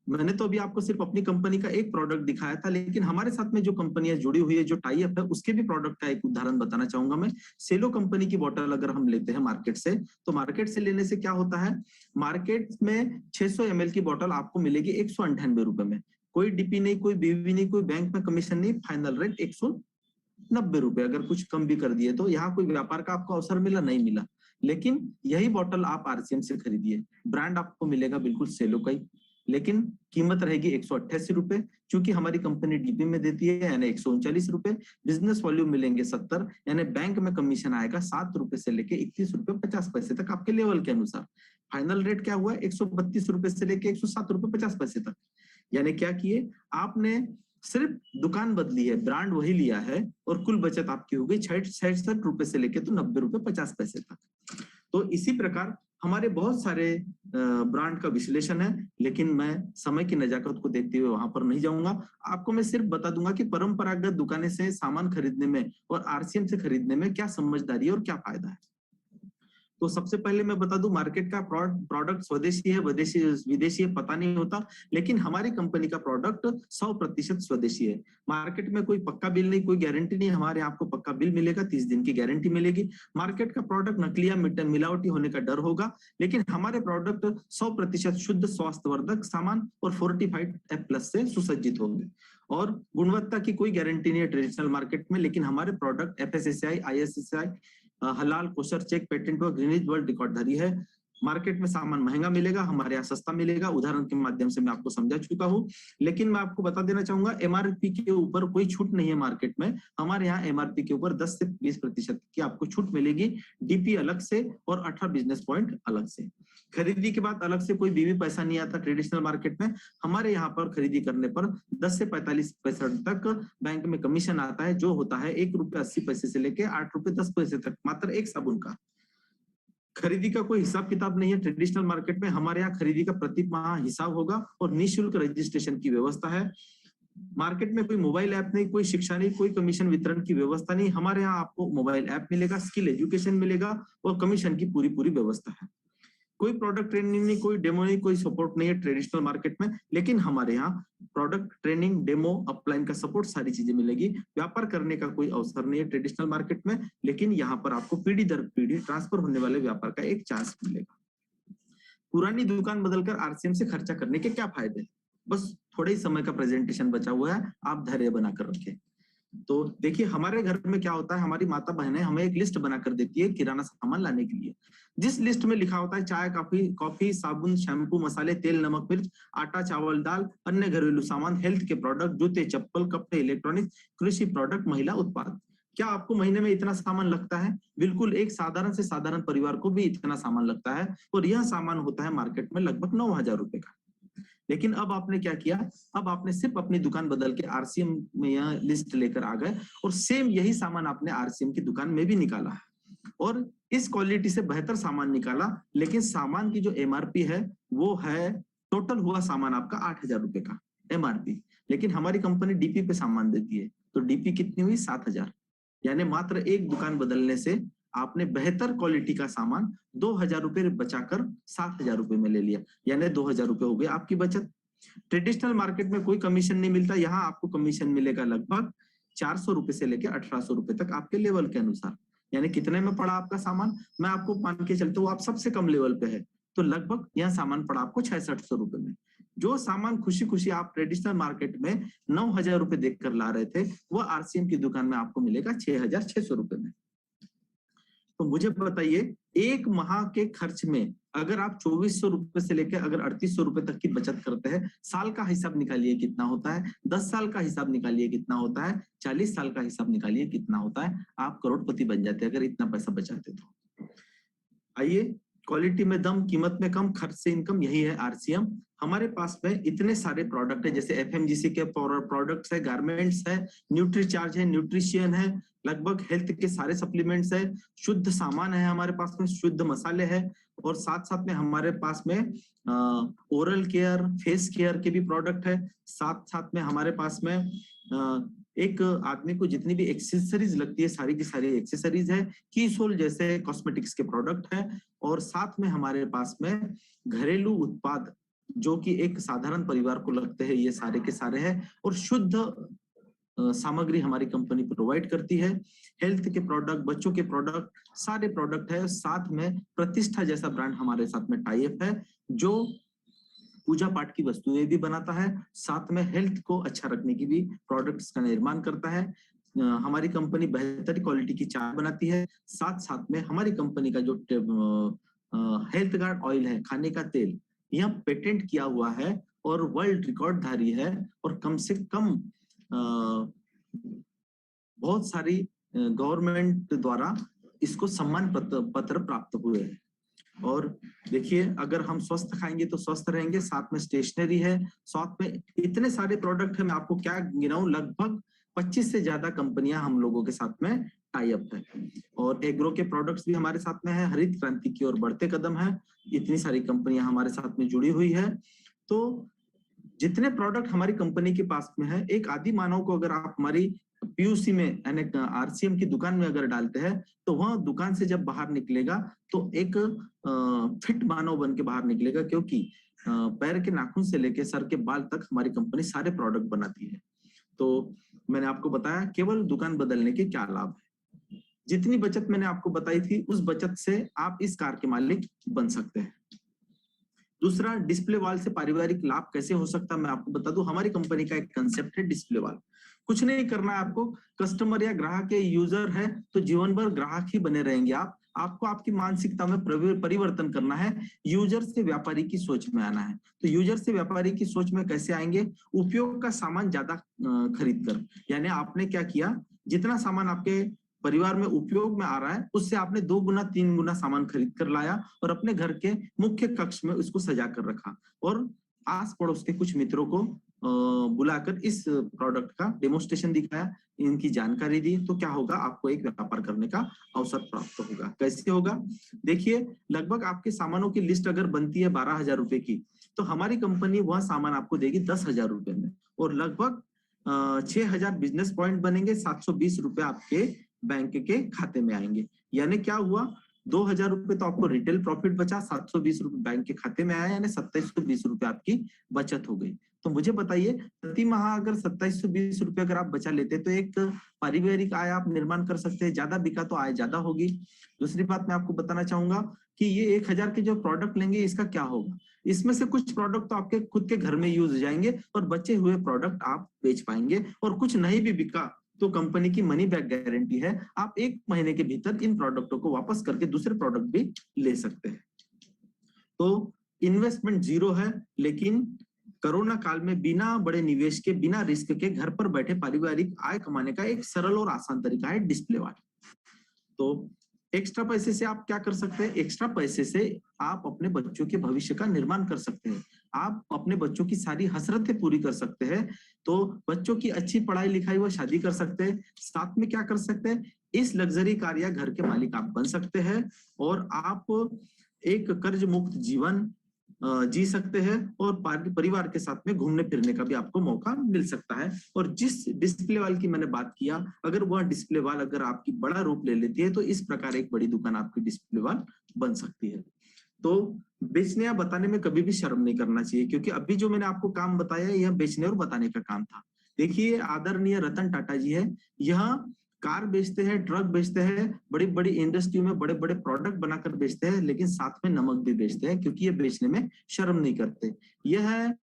मैंने तो अभी आपको सिर्फ अपनी कंपनी का एक प्रोडक्ट दिखाया था, लेकिन हमारे साथ में जो कंपनियां जुड़ी हुई है, जो टाई अप है, उसके भी प्रोडक्ट का एक उदाहरण बताना चाहूंगा मैं। सेलो कंपनी की बोतल अगर हम लेते हैं मार्केट से, तो मार्केट से लेने से क्या होता है, मार्केट में 600 ml की बोतल आपको मिलेगी 198 रुपए में। कोई DP नहीं, कोई BV नहीं, कोई बैंक में कमीशन नहीं, फाइनल रेट 190 रुपए। अगर कुछ कम भी कर दिए तो यहाँ कोई व्यापार का आपको अवसर मिला नहीं मिला। लेकिन यही बोतल आप RCM से खरीदिए, ब्रांड आपको मिलेगा बिल्कुल सेलो का ही, लेकिन कीमत रहेगी 188 रुपए। चूंकि हमारी कंपनी DP में देती है यानी 139 रुपए, बिजनेस वॉल्यूम मिलेंगे 70, यानी बैंक में कमीशन आएगा 7 रुपए से लेके 31 रुपए 50 पैसे तक आपके लेवल के अनुसार। फाइनल रेट क्या हुआ, 132 रुपए से लेके 107 रुपए 50 पैसे तक। यानी क्या किए आपने, सिर्फ दुकान बदली है, ब्रांड वही लिया है और कुल बचत आपकी हो गई 66 रुपए से लेके तो 90 रुपए 50 पैसे तक। तो इसी प्रकार हमारे बहुत सारे ब्रांड का विश्लेषण है, लेकिन मैं समय की नजाकत को देखते हुए वहां पर नहीं जाऊंगा। आपको मैं सिर्फ बता दूंगा कि परंपरागत दुकानें से सामान खरीदने में और RCM से खरीदने में क्या समझदारी है और क्या फायदा है। तो सबसे पहले मैं बता दूं, मार्केट का प्रोडक्ट स्वदेशी है विदेशी है पता नहीं होता, लेकिन हमारी कंपनी का प्रोडक्ट 100% स्वदेशी है। मार्केट में कोई पक्का बिल नहीं, कोई गारंटी नहीं, हमारे यहाँ आपको पक्का बिल मिलेगा, 30 दिन की गारंटी मिलेगी। मार्केट का प्रोडक्ट नकली या मिलावटी होने का डर होगा, लेकिन हमारे प्रोडक्ट 100% शुद्ध स्वास्थ्यवर्धक सामान और 45 F+ से सुसज्जित होंगे। और गुणवत्ता की कोई गारंटी नहीं है ट्रेडिशनल मार्केट में, लेकिन हमारे प्रोडक्ट FSSAI, ISSAI, हलाल, कोशर चेक, पेटेंट व ग्रीनिज वर्ल्ड रिकॉर्डधारी है। मार्केट में सामान महंगा मिलेगा, हमारे यहाँ सस्ता मिलेगा। उदाहरण के माध्यम से मैं आपको समझा चुका हूँ, लेकिन मैं आपको बता देना चाहूंगा एमआरपी के ऊपर कोई छूट नहीं है मार्केट में। हमारे यहाँ एमआरपी के ऊपर 10 से 20% की आपको छूट मिलेगी, डीपी अलग से और 18 बिजनेस पॉइंट अलग से। खरीदी के बाद अलग से कोई भी पैसा नहीं आता ट्रेडिशनल मार्केट में। हमारे यहाँ पर खरीदी करने पर 10 से 45 पैसे तक बैंक में कमीशन आता है, जो होता है ₹1.80 से लेके ₹8.10 तक, मात्र एक साबुन का। खरीदी का कोई हिसाब किताब नहीं है ट्रेडिशनल मार्केट में। हमारे यहाँ खरीदी का प्रति माह हिसाब होगा और निःशुल्क रजिस्ट्रेशन की व्यवस्था है। मार्केट में कोई मोबाइल ऐप नहीं, कोई शिक्षा नहीं, कोई कमीशन वितरण की व्यवस्था नहीं। हमारे यहाँ आपको मोबाइल ऐप मिलेगा, स्किल एजुकेशन मिलेगा और कमीशन की पूरी व्यवस्था है। कोई प्रोडक्ट ट्रेनिंग नहीं, कोई डेमो नहीं, कोई सपोर्ट नहीं है ट्रेडिशनल मार्केट में, लेकिन हमारे यहाँ प्रोडक्ट ट्रेनिंग, डेमो, अपलाइन का सपोर्ट, सारी चीजें मिलेगी। व्यापार करने का कोई अवसर नहीं है ट्रेडिशनल मार्केट में, लेकिन यहाँ पर आपको पीढ़ी दर पीढ़ी ट्रांसफर होने वाले व्यापार का एक चांस मिलेगा। पुरानी दुकान बदलकर आरसीएम से खर्चा करने के क्या फायदे? बस थोड़े ही समय का प्रेजेंटेशन बचा हुआ है, आप धैर्य बनाकर रखें। तो देखिए, हमारे घर में क्या होता है, हमारी माता बहनें हमें एक लिस्ट बनाकर देती है किराना सामान लाने के लिए, जिस लिस्ट में लिखा होता है चाय, कॉफी, साबुन, शैम्पू, मसाले, तेल, नमक, मिर्च, आटा, चावल, दाल, अन्य घरेलू सामान, हेल्थ के प्रोडक्ट, जूते, चप्पल, कपड़े, इलेक्ट्रॉनिक्स, कृषि प्रोडक्ट, महिला उत्पाद। क्या आपको महीने में इतना सामान लगता है? बिल्कुल, एक साधारण से साधारण परिवार को भी इतना सामान लगता है, और यह सामान होता है मार्केट में लगभग 9,000 रुपए का। लेकिन अब आपने क्या किया, अब आपने सिर्फ अपनी दुकान बदल के आरसीएम में यह लिस्ट लेकर आ गए और सेम यही सामान आपने आरसीएम की दुकान में भी निकाला और इस क्वालिटी से बेहतर सामान निकाला। लेकिन सामान की जो एमआरपी है वो है, टोटल हुआ सामान आपका 8,000 रुपए का एमआरपी, लेकिन हमारी कंपनी डीपी पे सामान देती है, तो डीपी कितनी हुई? 7,000। यानी मात्र एक दुकान बदलने से आपने बेहतर क्वालिटी का सामान 2,000 रुपए बचाकर 7,000 रुपए में ले लिया, यानी 2,000 रुपए हो गए आपकी बचत। ट्रेडिशनल मार्केट में कोई कमीशन नहीं मिलता, यहाँ आपको कमीशन मिलेगा लगभग 400 रुपए से लेकर 1,800 रुपए तक आपके लेवल के अनुसार। यानी कितने में पड़ा आपका सामान? मैं आपको मान के चलता हूँ आप सबसे कम लेवल पे है, तो लगभग यह सामान पड़ा आपको 600-700 रुपए में। जो सामान खुशी खुशी आप ट्रेडिशनल मार्केट में 9,000 रुपए देकर ला रहे थे, वह आरसीएम की दुकान में आपको मिलेगा 6,600 रुपए में। तो मुझे बताइए, एक माह के खर्च में अगर आप 2,400 रुपए से लेकर अगर 3,800 रुपए तक की बचत करते हैं, साल का हिसाब निकालिए कितना होता है, 10 साल का हिसाब निकालिए कितना होता है, 40 साल का हिसाब निकालिए कितना होता है। आप करोड़पति बन जाते हैं अगर इतना पैसा बचाते तो। आइए, क्वालिटी में दम, कीमत में कम, खर्च से इनकम, यही है आरसीएम। हमारे पास में इतने सारे प्रोडक्ट है, जैसे एफएमजीसी के प्रोडक्ट्स है, गारमेंट्स है, न्यूट्रीचार्ज है, न्यूट्रिशियन है, लगभग हेल्थ के सारे सप्लीमेंट्स है, शुद्ध सामान है हमारे पास में, शुद्ध मसाले है, और साथ साथ में हमारे पास में ओरल केयर, फेस केयर के भी प्रोडक्ट है। साथ साथ में हमारे पास में एक आदमी को जितनी भी एक्सेसरीज लगती है, सारी की सारी एक्सेसरीज है, कीसोल जैसे कॉस्मेटिक्स के प्रोडक्ट है, और साथ में हमारे पास में घरेलू उत्पाद जो कि एक साधारण परिवार को लगते हैं, ये सारे के सारे हैं, और शुद्ध सामग्री हमारी कंपनी प्रोवाइड करती है। हेल्थ के प्रोडक्ट, बच्चों के प्रोडक्ट, सारे प्रोडक्ट है। साथ में प्रतिष्ठा जैसा ब्रांड हमारे साथ में टाई अप है, जो पूजा पाठ की वस्तुएं भी बनाता है, साथ में हेल्थ को अच्छा रखने की भी प्रोडक्ट्स का निर्माण करता है। हमारी कंपनी बेहतर क्वालिटी की चाय बनाती है। साथ साथ में हमारी कंपनी का जो हेल्थ गार्ड ऑयल है, खाने का तेल, यह पेटेंट किया हुआ है और वर्ल्ड रिकॉर्ड धारी है, और कम से कम बहुत सारी गवर्नमेंट द्वारा इसको सम्मान पत्र प्राप्त हुए हैं। और देखिए, अगर हम स्वस्थ खाएंगे तो स्वस्थ रहेंगे। साथ में स्टेशनरी है, साथ में इतने सारे प्रोडक्ट है, मैं आपको क्या गिनाऊं, लगभग 25 से ज्यादा कंपनियां हम लोगों के साथ में टाई अप है। और एग्रो के प्रोडक्ट्स भी हमारे साथ में है। हरित क्रांति की ओर बढ़ते कदम है, इतनी सारी कंपनियां हमारे साथ में जुड़ी हुई है। तो जितने प्रोडक्ट हमारी कंपनी के पास में है, एक आदि मानव को अगर आप हमारी पीयूसी में यानी आरसीएम की दुकान में अगर डालते हैं, तो वह दुकान से जब बाहर निकलेगा तो एक फिट मानव बन के बाहर निकलेगा, क्योंकि पैर के नाखून से लेके सर के बाल तक हमारी कंपनी सारे प्रोडक्ट बनाती है। तो मैंने आपको बताया केवल दुकान बदलने के क्या लाभ है। जितनी बचत मैंने आपको बताई थी, उस बचत से आप इस कार के मालिक बन सकते हैं। दूसरा, डिस्प्ले वॉल से पारिवारिक लाभ कैसे हो सकता है, मैं आपको बता दूं। हमारी कंपनी का एक कंसेप्ट है डिस्प्ले वॉल। कुछ नहीं करना है आपको, कस्टमर या ग्राहक के यूजर है तो जीवन भर ग्राहक ही बने रहेंगे आप। आपको आपकी मानसिकता में परिवर्तन करना है, यूजर से व्यापारी की सोच में आना है। तो यूजर से व्यापारी की सोच में कैसे आएंगे? उपयोग का सामान ज्यादा खरीद कर, यानी आपने क्या किया, जितना सामान आपके परिवार में उपयोग में आ रहा है उससे आपने 2 गुना 3 गुना सामान खरीद कर लाया और अपने घर के मुख्य कक्ष में उसको सजा कर रखा और आस पड़ोस के कुछ मित्रों को बुलाकर इस प्रोडक्ट का डेमोस्ट्रेशन दिखाया, इनकी जानकारी दी। तो क्या होगा, आपको एक व्यापार करने का अवसर प्राप्त होगा। कैसे होगा? देखिए, लगभग आपके सामानों की लिस्ट अगर बनती है 12,000 रुपए की, तो हमारी कंपनी वह सामान आपको देगी 10,000 रुपए में और लगभग 6,000 बिजनेस पॉइंट बनेंगे, 720 रुपए आपके बैंक के खाते में आएंगे। यानी क्या हुआ, 2,000 रुपए तो आपको रिटेल प्रॉफिट बचा, 720 रुपए बैंक के खाते में आया, यानी 2720 रुपए आपकी बचत हो गई। तो मुझे बताइए, प्रति माह अगर 2720 रुपए अगर आप बचा लेते तो एक पारिवारिक आय आप निर्माण कर सकते हैं। ज्यादा बिका तो आय ज्यादा होगी। दूसरी बात मैं आपको बताना चाहूंगा कि ये 1,000 के जो प्रोडक्ट लेंगे इसका क्या होगा, इसमें से कुछ प्रोडक्ट तो आपके खुद के घर में यूज हो जाएंगे और बचे हुए प्रोडक्ट आप बेच पाएंगे, और कुछ नहीं भी बिका तो कंपनी की मनी बैक गारंटी है, आप 1 महीने के भीतर इन प्रोडक्टों को वापस करके दूसरे प्रोडक्ट भी ले सकते हैं। तो इन्वेस्टमेंट जीरो है, लेकिन कोरोना काल में बिना बड़े निवेश के, बिना रिस्क के घर पर बैठे पारिवारिक आय कमाने का एक सरल और आसान तरीका है डिस्प्ले वाल। तो एक्स्ट्रा पैसे से आप क्या कर सकते हैं? एक्स्ट्रा पैसे से आप अपने बच्चों के भविष्य का निर्माण कर सकते हैं, आप अपने बच्चों की सारी हसरतें पूरी कर सकते हैं। तो बच्चों की अच्छी पढ़ाई लिखाई व शादी कर सकते हैं, साथ में क्या कर सकते हैं, इस लग्जरी कार या घर के मालिक आप बन सकते हैं और आप एक कर्ज मुक्त जीवन जी सकते हैं और परिवार के साथ में घूमने फिरने का भी आपको मौका मिल सकता है। और जिस डिस्प्ले वाल की मैंने बात किया, अगर वह डिस्प्ले वाल अगर आपकी बड़ा रूप ले लेती है तो इस प्रकार एक बड़ी दुकान आपकी डिस्प्ले वाल बन सकती है। तो बेचने या बताने में कभी भी शर्म नहीं करना चाहिए, क्योंकि अभी जो मैंने आपको काम बताया यह बेचने और बताने का काम था। देखिए, आदरणीय रतन टाटा जी है, यह कार बेचते हैं, ट्रक बेचते हैं, बड़ी बड़ी इंडस्ट्री में बड़े बड़े प्रोडक्ट बनाकर बेचते हैं, लेकिन साथ में नमक भी बेचते हैं, क्योंकि ये बेचने में शर्म नहीं करते। यह है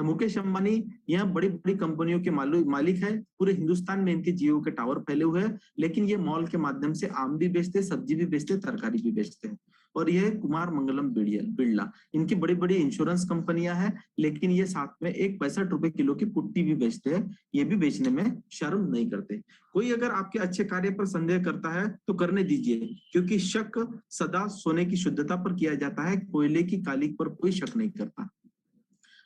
मुकेश अंबानी, यह बड़ी बड़ी कंपनियों के मालिक है, पूरे हिंदुस्तान में इनके जियो के टावर फैले हुए हैं, लेकिन ये मॉल के माध्यम से आम भी बेचते हैं, सब्जी भी बेचते हैं, तरकारी भी बेचते हैं। और यह कुमार मंगलम बिरला, इनकी बड़ी बड़ी इंश्योरेंस कंपनियां हैं, लेकिन ये साथ में एक 65 रुपए किलो की पुट्टी भी बेचते हैं, ये भी बेचने में शर्म नहीं करते। कोई अगर आपके अच्छे कार्य पर संदेह करता है तो करने दीजिए, क्योंकि शक सदा सोने की शुद्धता पर किया जाता है, कोयले की कालिक पर कोई शक नहीं करता।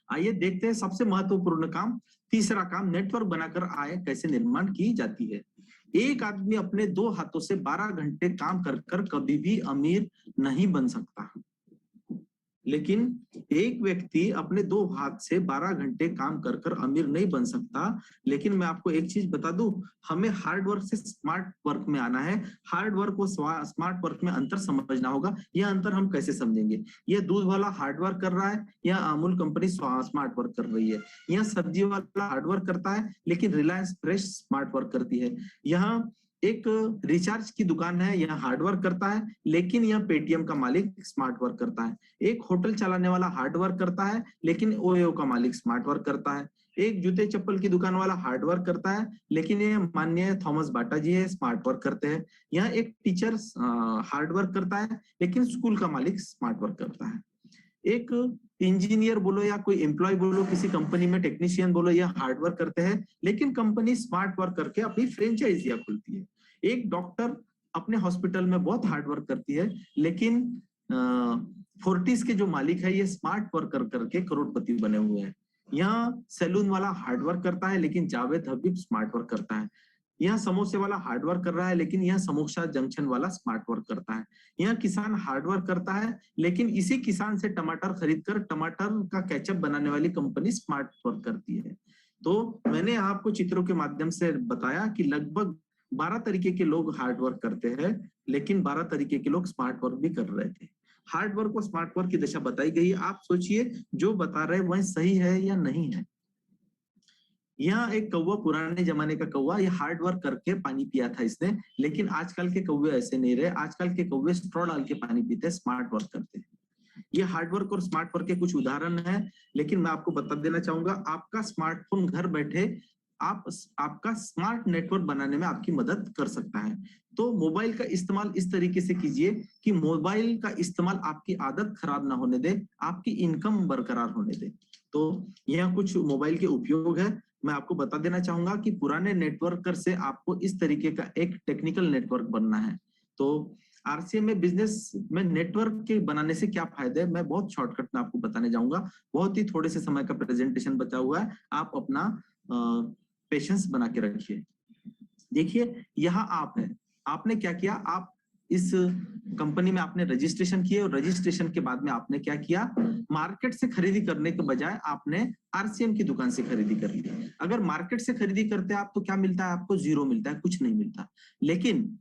आइए देखते हैं सबसे महत्वपूर्ण काम, तीसरा काम, नेटवर्क बनाकर आय कैसे निर्माण की जाती है। एक आदमी अपने 2 हाथों से 12 घंटे काम कर कर कभी भी अमीर नहीं बन सकता, लेकिन एक व्यक्ति अपने 2 हाथ से 12 घंटे काम कर कर अमीर नहीं बन सकता। लेकिन मैं आपको एक चीज बता दूं, हमें हार्ड वर्क से स्मार्ट वर्क में आना है। हार्ड वर्क और स्मार्ट वर्क में अंतर समझना होगा। यह अंतर हम कैसे समझेंगे? यह दूध वाला हार्ड वर्क कर रहा है या अमूल कंपनी स्मार्ट वर्क कर रही है? यह सब्जी वाला हार्ड वर्क करता है, लेकिन रिलायंस फ्रेश स्मार्ट वर्क करती है। यहाँ एक रिचार्ज की दुकान है, यह हार्ड वर्क करता है, लेकिन यह पेटीएम का मालिक स्मार्ट वर्क करता है। एक होटल चलाने वाला हार्ड वर्क करता है, लेकिन ओयो का मालिक स्मार्ट वर्क करता है। एक जूते चप्पल की दुकान वाला हार्ड वर्क करता है, लेकिन ये माननीय थॉमस बाटा जी है, स्मार्ट वर्क करते हैं। यह एक टीचर हार्ड वर्क करता है, लेकिन स्कूल का मालिक स्मार्ट वर्क करता है। एक इंजीनियर बोलो या कोई एम्प्लॉय बोलो, किसी कंपनी में टेक्नीशियन बोलो, यह हार्ड वर्क करते हैं, लेकिन कंपनी स्मार्ट वर्क करके अपनी फ्रेंचाइजियां खुलती है। एक डॉक्टर अपने हॉस्पिटल में बहुत हार्ड वर्क करती है, लेकिन फोर्टिस के जो मालिक है ये स्मार्ट वर्क करके करोड़पति बने हुए हैं। यहाँ सैलून वाला हार्ड वर्क करता है, लेकिन जावेद हबीब स्मार्ट वर्क करता है। यहाँ समोसे वाला हार्ड वर्क कर रहा है, लेकिन यह समोसा जंक्शन वाला स्मार्ट वर्क करता है। यहाँ किसान हार्ड वर्क करता है, लेकिन इसी किसान से टमाटर खरीदकर टमाटर का केचप बनाने वाली कंपनी स्मार्ट वर्क करती है। तो मैंने आपको चित्रों के माध्यम से बताया कि लगभग 12 तरीके के लोग हार्ड वर्क करते हैं, लेकिन 12 तरीके के लोग स्मार्ट वर्क भी कर रहे थे। हार्ड वर्क और स्मार्ट वर्क की दिशा बताई गई। आप सोचिए जो बता रहे वह सही है या नहीं है। यहाँ एक कौवा, पुराने जमाने का कौवा, ये हार्ड वर्क करके पानी पिया था इसने, लेकिन आजकल के कौवे ऐसे नहीं रहे। आजकल के कौवे स्ट्रॉ डाल के पानी पीते, स्मार्ट वर्क करते हैं। ये हार्ड वर्क और स्मार्ट वर्क के कुछ उदाहरण हैं, लेकिन मैं आपको बता देना चाहूंगा, आपका स्मार्टफोन घर बैठे आप आपका स्मार्ट नेटवर्क बनाने में आपकी मदद कर सकता है। तो मोबाइल का इस्तेमाल इस तरीके से कीजिए कि मोबाइल का इस्तेमाल आपकी आदत खराब ना होने दे, आपकी इनकम बरकरार होने दे। तो यह कुछ मोबाइल के उपयोग है। मैं आपको बता देना चाहूंगा कि पुराने नेटवर्कर से आपको इस तरीके का एक टेक्निकल नेटवर्क बनना है। तो आरसीएम में बिजनेस में नेटवर्क के बनाने से क्या फायदे है, मैं बहुत शॉर्टकट में आपको बताने जाऊंगा। बहुत ही थोड़े से समय का प्रेजेंटेशन बचा हुआ है, आप अपना पेशेंस बना के रखिए। देखिए यहाँ आप है, आपने क्या किया, आप इस कंपनी में आपने रजिस्ट्रेशन किए और रजिस्ट्रेशन के बाद में आपने क्या किया, मार्केट से खरीदी करने के बजाय आपने आरसीएम की दुकान से खरीदी कर ली। अगर मार्केट से खरीदी करते हैं आप तो क्या मिलता है आपको, जीरो मिलता है, कुछ नहीं मिलता। लेकिन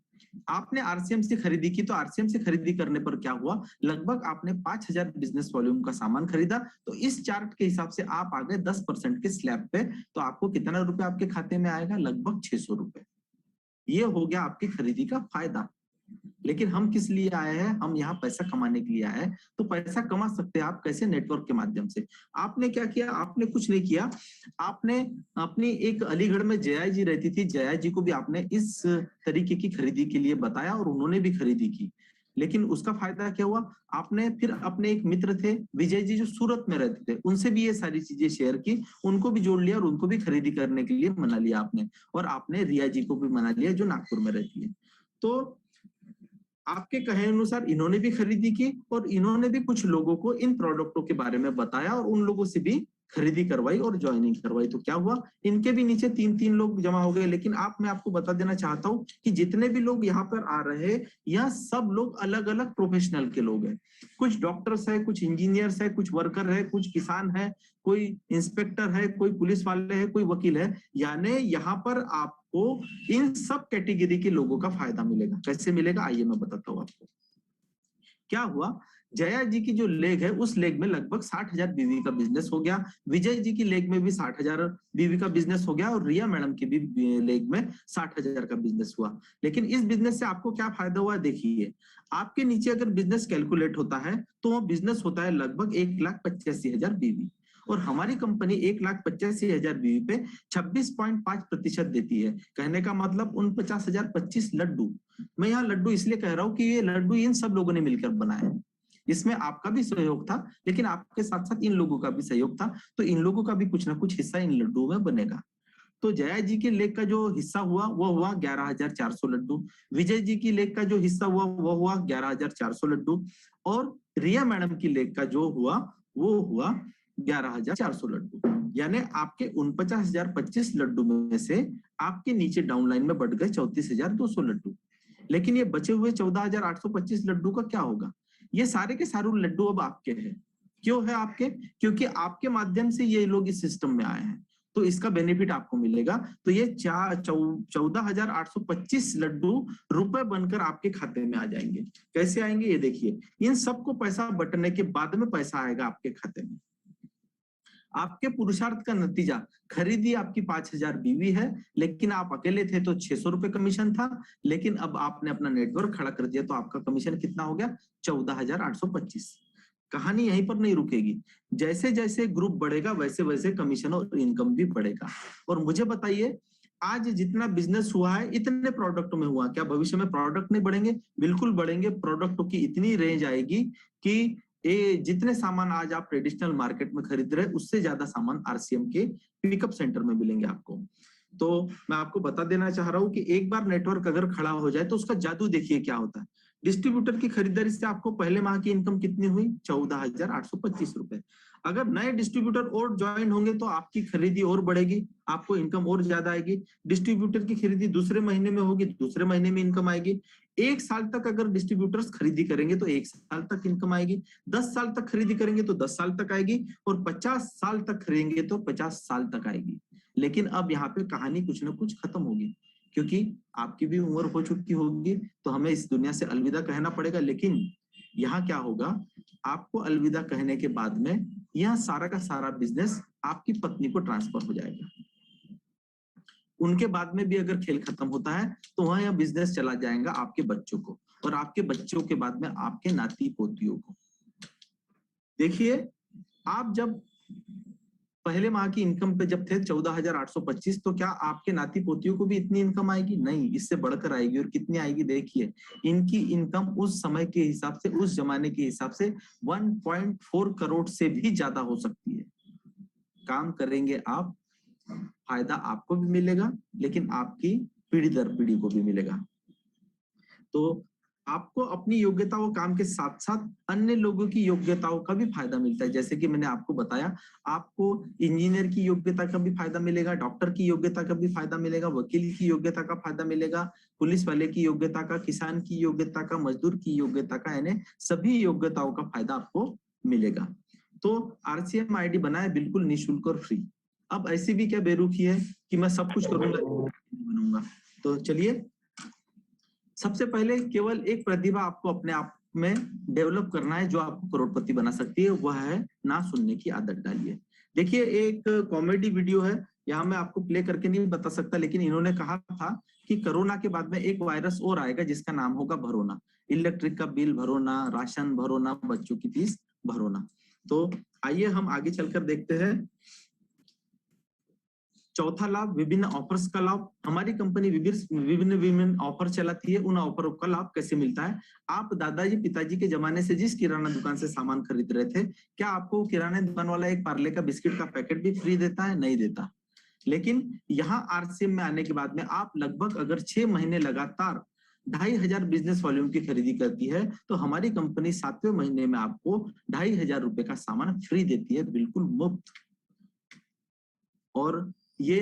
आपने आरसीएम से खरीदी की, तो आरसीएम से खरीदी करने पर क्या हुआ, लगभग आपने 5000 बिजनेस वॉल्यूम का सामान खरीदा। तो इस चार्ट के हिसाब से आप आ गए 10% के स्लैब पे, तो आपको कितना रुपए आपके खाते में आएगा, लगभग 600 रुपए। ये हो गया आपकी खरीदी का फायदा। लेकिन हम किस लिए आए हैं, हम यहाँ पैसा कमाने के लिए आए हैं। तो पैसा कमा सकते हैं आप कैसे, नेटवर्क के माध्यम से। आपने क्या किया, आपने कुछ नहीं किया, आपने अपनी एक अलीगढ़ में जया जी रहती थी, जया जी को भी आपने इस तरीके की खरीदी के लिए बताया और उन्होंने भी खरीदी की। लेकिन उसका फायदा क्या हुआ, आपने फिर अपने एक मित्र थे विजय जी जो सूरत में रहते थे, उनसे भी ये सारी चीजें शेयर की, उनको भी जोड़ लिया और उनको भी खरीदी करने के लिए मना लिया आपने। और आपने रिया जी को भी मना लिया जो नागपुर में रहती है। तो आपके कहे अनुसार इन्होंने भी खरीदी की और इन्होंने भी कुछ लोगों को इन प्रोडक्टों के बारे में बताया और उन लोगों से भी खरीदी करवाई और ज्वाइनिंग करवाई। तो क्या हुआ, इनके भी नीचे 3-3 लोग जमा हो गए। लेकिन मैं आपको बता देना चाहता हूं कि जितने भी लोग यहाँ पर आ रहे हैं, यह सब लोग अलग अलग प्रोफेशनल के लोग हैं। कुछ डॉक्टर्स है, कुछ इंजीनियर्स है, कुछ वर्कर है, कुछ किसान है, कोई इंस्पेक्टर है, कोई पुलिस वाले है, कोई वकील है। यानी यहाँ पर आपको इन सब कैटेगरी के लोगों का फायदा मिलेगा। कैसे मिलेगा, आइए मैं बताता हूँ आपको। क्या हुआ, जया जी की जो लेग है उस लेग में लगभग 60,000 बीवी का बिजनेस हो गया। विजय जी की लेग में भी 60,000 बीवी का बिजनेस हो गया और रिया मैडम की भी लेग में 60,000 का बिजनेस हुआ। लेकिन इस बिजनेस से आपको क्या फायदा हुआ, देखिए आपके नीचे अगर बिजनेस कैलकुलेट होता है तो वो बिजनेस होता है लगभग 1,85,000 बीवी और हमारी कंपनी 1,85,000 बीवी पे 26.5% देती है। कहने का मतलब 49,000 25 लड्डू। मैं यहाँ लड्डू इसलिए कह रहा हूँ कि ये लड्डू इन सब लोगों ने मिलकर बनाए। इसमें आपका भी सहयोग था, लेकिन आपके साथ साथ इन लोगों का भी सहयोग था। तो इन लोगों का भी कुछ ना कुछ हिस्सा इन लड्डू में बनेगा। तो जया जी के लेग का जो हिस्सा हुआ वो हुआ 11,400 लड्डू। विजय जी की लेग का जो हिस्सा हुआ वो हुआ 11,400 लड्डू और रिया मैडम की लेग का जो हुआ वो हुआ 11,400 लड्डू। यानी आपके 49,025 लड्डू में से आपके नीचे डाउनलाइन में बढ़ गए 34,200 लड्डू। लेकिन ये बचे हुए 14,825 लड्डू का क्या होगा, ये सारे के सारे लड्डू अब आपके हैं। क्यों है आपके, क्योंकि आपके माध्यम से ये लोग इस सिस्टम में आए हैं, तो इसका बेनिफिट आपको मिलेगा। तो ये 14,825 लड्डू रुपए बनकर आपके खाते में आ जाएंगे। कैसे आएंगे ये देखिए, इन सबको पैसा बटने के बाद में पैसा आएगा आपके खाते में। आपके पुरुषार्थ का नतीजा, खरीदी आपकी 5,000 बीवी है, लेकिन आप अकेले थे तो 600 रुपए कमीशन था। लेकिन अब आपने अपना नेटवर्क खड़ा कर दिया तो आपका कमीशन कितना हो गया, 14,825। कहानी यहीं पर नहीं रुकेगी, जैसे जैसे ग्रुप बढ़ेगा वैसे वैसे कमीशन और इनकम भी बढ़ेगा। और मुझे बताइए, आज जितना बिजनेस हुआ है इतने प्रोडक्ट में हुआ, क्या भविष्य में प्रोडक्ट नहीं बढ़ेंगे? बिल्कुल बढ़ेंगे। प्रोडक्टों की इतनी रेंज आएगी कि ये जितने सामान आज आप ट्रेडिशनल मार्केट में खरीद रहे हैं उससे ज्यादा सामान आरसीएम के पिकअप सेंटर में मिलेंगे आपको। तो मैं आपको बता देना चाह रहा हूं कि एक बार नेटवर्क अगर खड़ा हो जाए तो उसका जादू देखिए क्या होता है। डिस्ट्रीब्यूटर की खरीदारी से आपको पहले माह की इनकम कितनी हुई, 14,825 रुपए। अगर नए डिस्ट्रीब्यूटर और ज्वाइन होंगे तो आपकी खरीदी और बढ़ेगी, आपको इनकम और ज्यादा आएगी। डिस्ट्रीब्यूटर की खरीदी दूसरे महीने में होगी, दूसरे महीने में इनकम आएगी। 1 साल तक अगर डिस्ट्रीब्यूटर्स खरीदी करेंगे तो 1 साल तक इनकम आएगी। 10 साल तक खरीदी करेंगे तो 10 साल तक आएगी और 50 साल तक खरीदेंगे तो 50 साल तक आएगी। लेकिन अब यहाँ पे कहानी कुछ ना कुछ खत्म होगी, क्योंकि आपकी भी उम्र हो चुकी होगी तो हमें इस दुनिया से अलविदा कहना पड़ेगा। लेकिन यहाँ क्या होगा, आपको अलविदा कहने के बाद में यह सारा का सारा बिजनेस आपकी पत्नी को ट्रांसफर हो जाएगा। उनके बाद में भी अगर खेल खत्म होता है तो वहां यह बिजनेस चला जाएगा आपके बच्चों को, और आपके बच्चों के बाद में आपके नाती पोतियों को। देखिए, आप जब पहले माह की इनकम पे जब थे 14,825, तो क्या आपके नाती पोतियों को भी इतनी इनकम आएगी? नहीं, इससे बढ़कर आएगी। और कितनी आएगी देखिए, इनकी इनकम उस समय के हिसाब से, उस जमाने के हिसाब से 1.4 करोड़ से भी ज्यादा हो सकती है। काम करेंगे आप, फायदा आपको भी मिलेगा, लेकिन आपकी पीढ़ी दर पीढ़ी को भी मिलेगा। तो आपको अपनी योग्यता व काम के साथ साथ अन्य लोगों की योग्यताओं का भी फायदा मिलता है। जैसे कि मैंने आपको बताया, आपको इंजीनियर की योग्यता का भी फायदा मिलेगा, डॉक्टर की योग्यता का भी फायदा मिलेगा, वकील की योग्यता का फायदा मिलेगा, पुलिस वाले की योग्यता का, किसान की योग्यता का, मजदूर की योग्यता का, यानी सभी योग्यताओं का फायदा आपको मिलेगा। तो RCM ID बनाए बिल्कुल निःशुल्क और फ्री। अब ऐसी भी क्या बेरुखी है कि मैं सब कुछ करूंगा बनूंगा। तो चलिए, सबसे पहले केवल एक प्रतिभा आपको अपने आप में डेवलप करना है जो आपको करोड़पति बना सकती है, वह है ना सुनने की आदत डालिए। देखिए, एक कॉमेडी वीडियो है, यहाँ मैं आपको प्ले करके नहीं बता सकता, लेकिन इन्होंने कहा था कि कोरोना के बाद में एक वायरस और आएगा जिसका नाम होगा भरोना। इलेक्ट्रिक का बिल भरोना, राशन भरोना, बच्चों की फीस भरोना। तो आइए हम आगे चलकर देखते हैं। चौथा लाभ, विभिन्न ऑफर्स का लाभ। हमारी कंपनी विभिन्न ऑफर चलाती है। उन ऑफरों का लाभ कैसे मिलता है? आप दादाजी पिताजी के जमाने से जिस किराना दुकान से सामान खरीद रहे थे, क्या आपको किराना दुकान वाला एक पार्ले का बिस्किट का पैकेट भी फ्री देता है? नहीं देता। लेकिन यहाँ RCM में आने के बाद में आप लगभग अगर 6 महीने लगातार 2,500 बिजनेस वॉल्यूम की खरीदी करती है, तो हमारी कंपनी 7वें महीने में आपको 2,500 रुपए का सामान फ्री देती है, बिल्कुल मुफ्त। और ये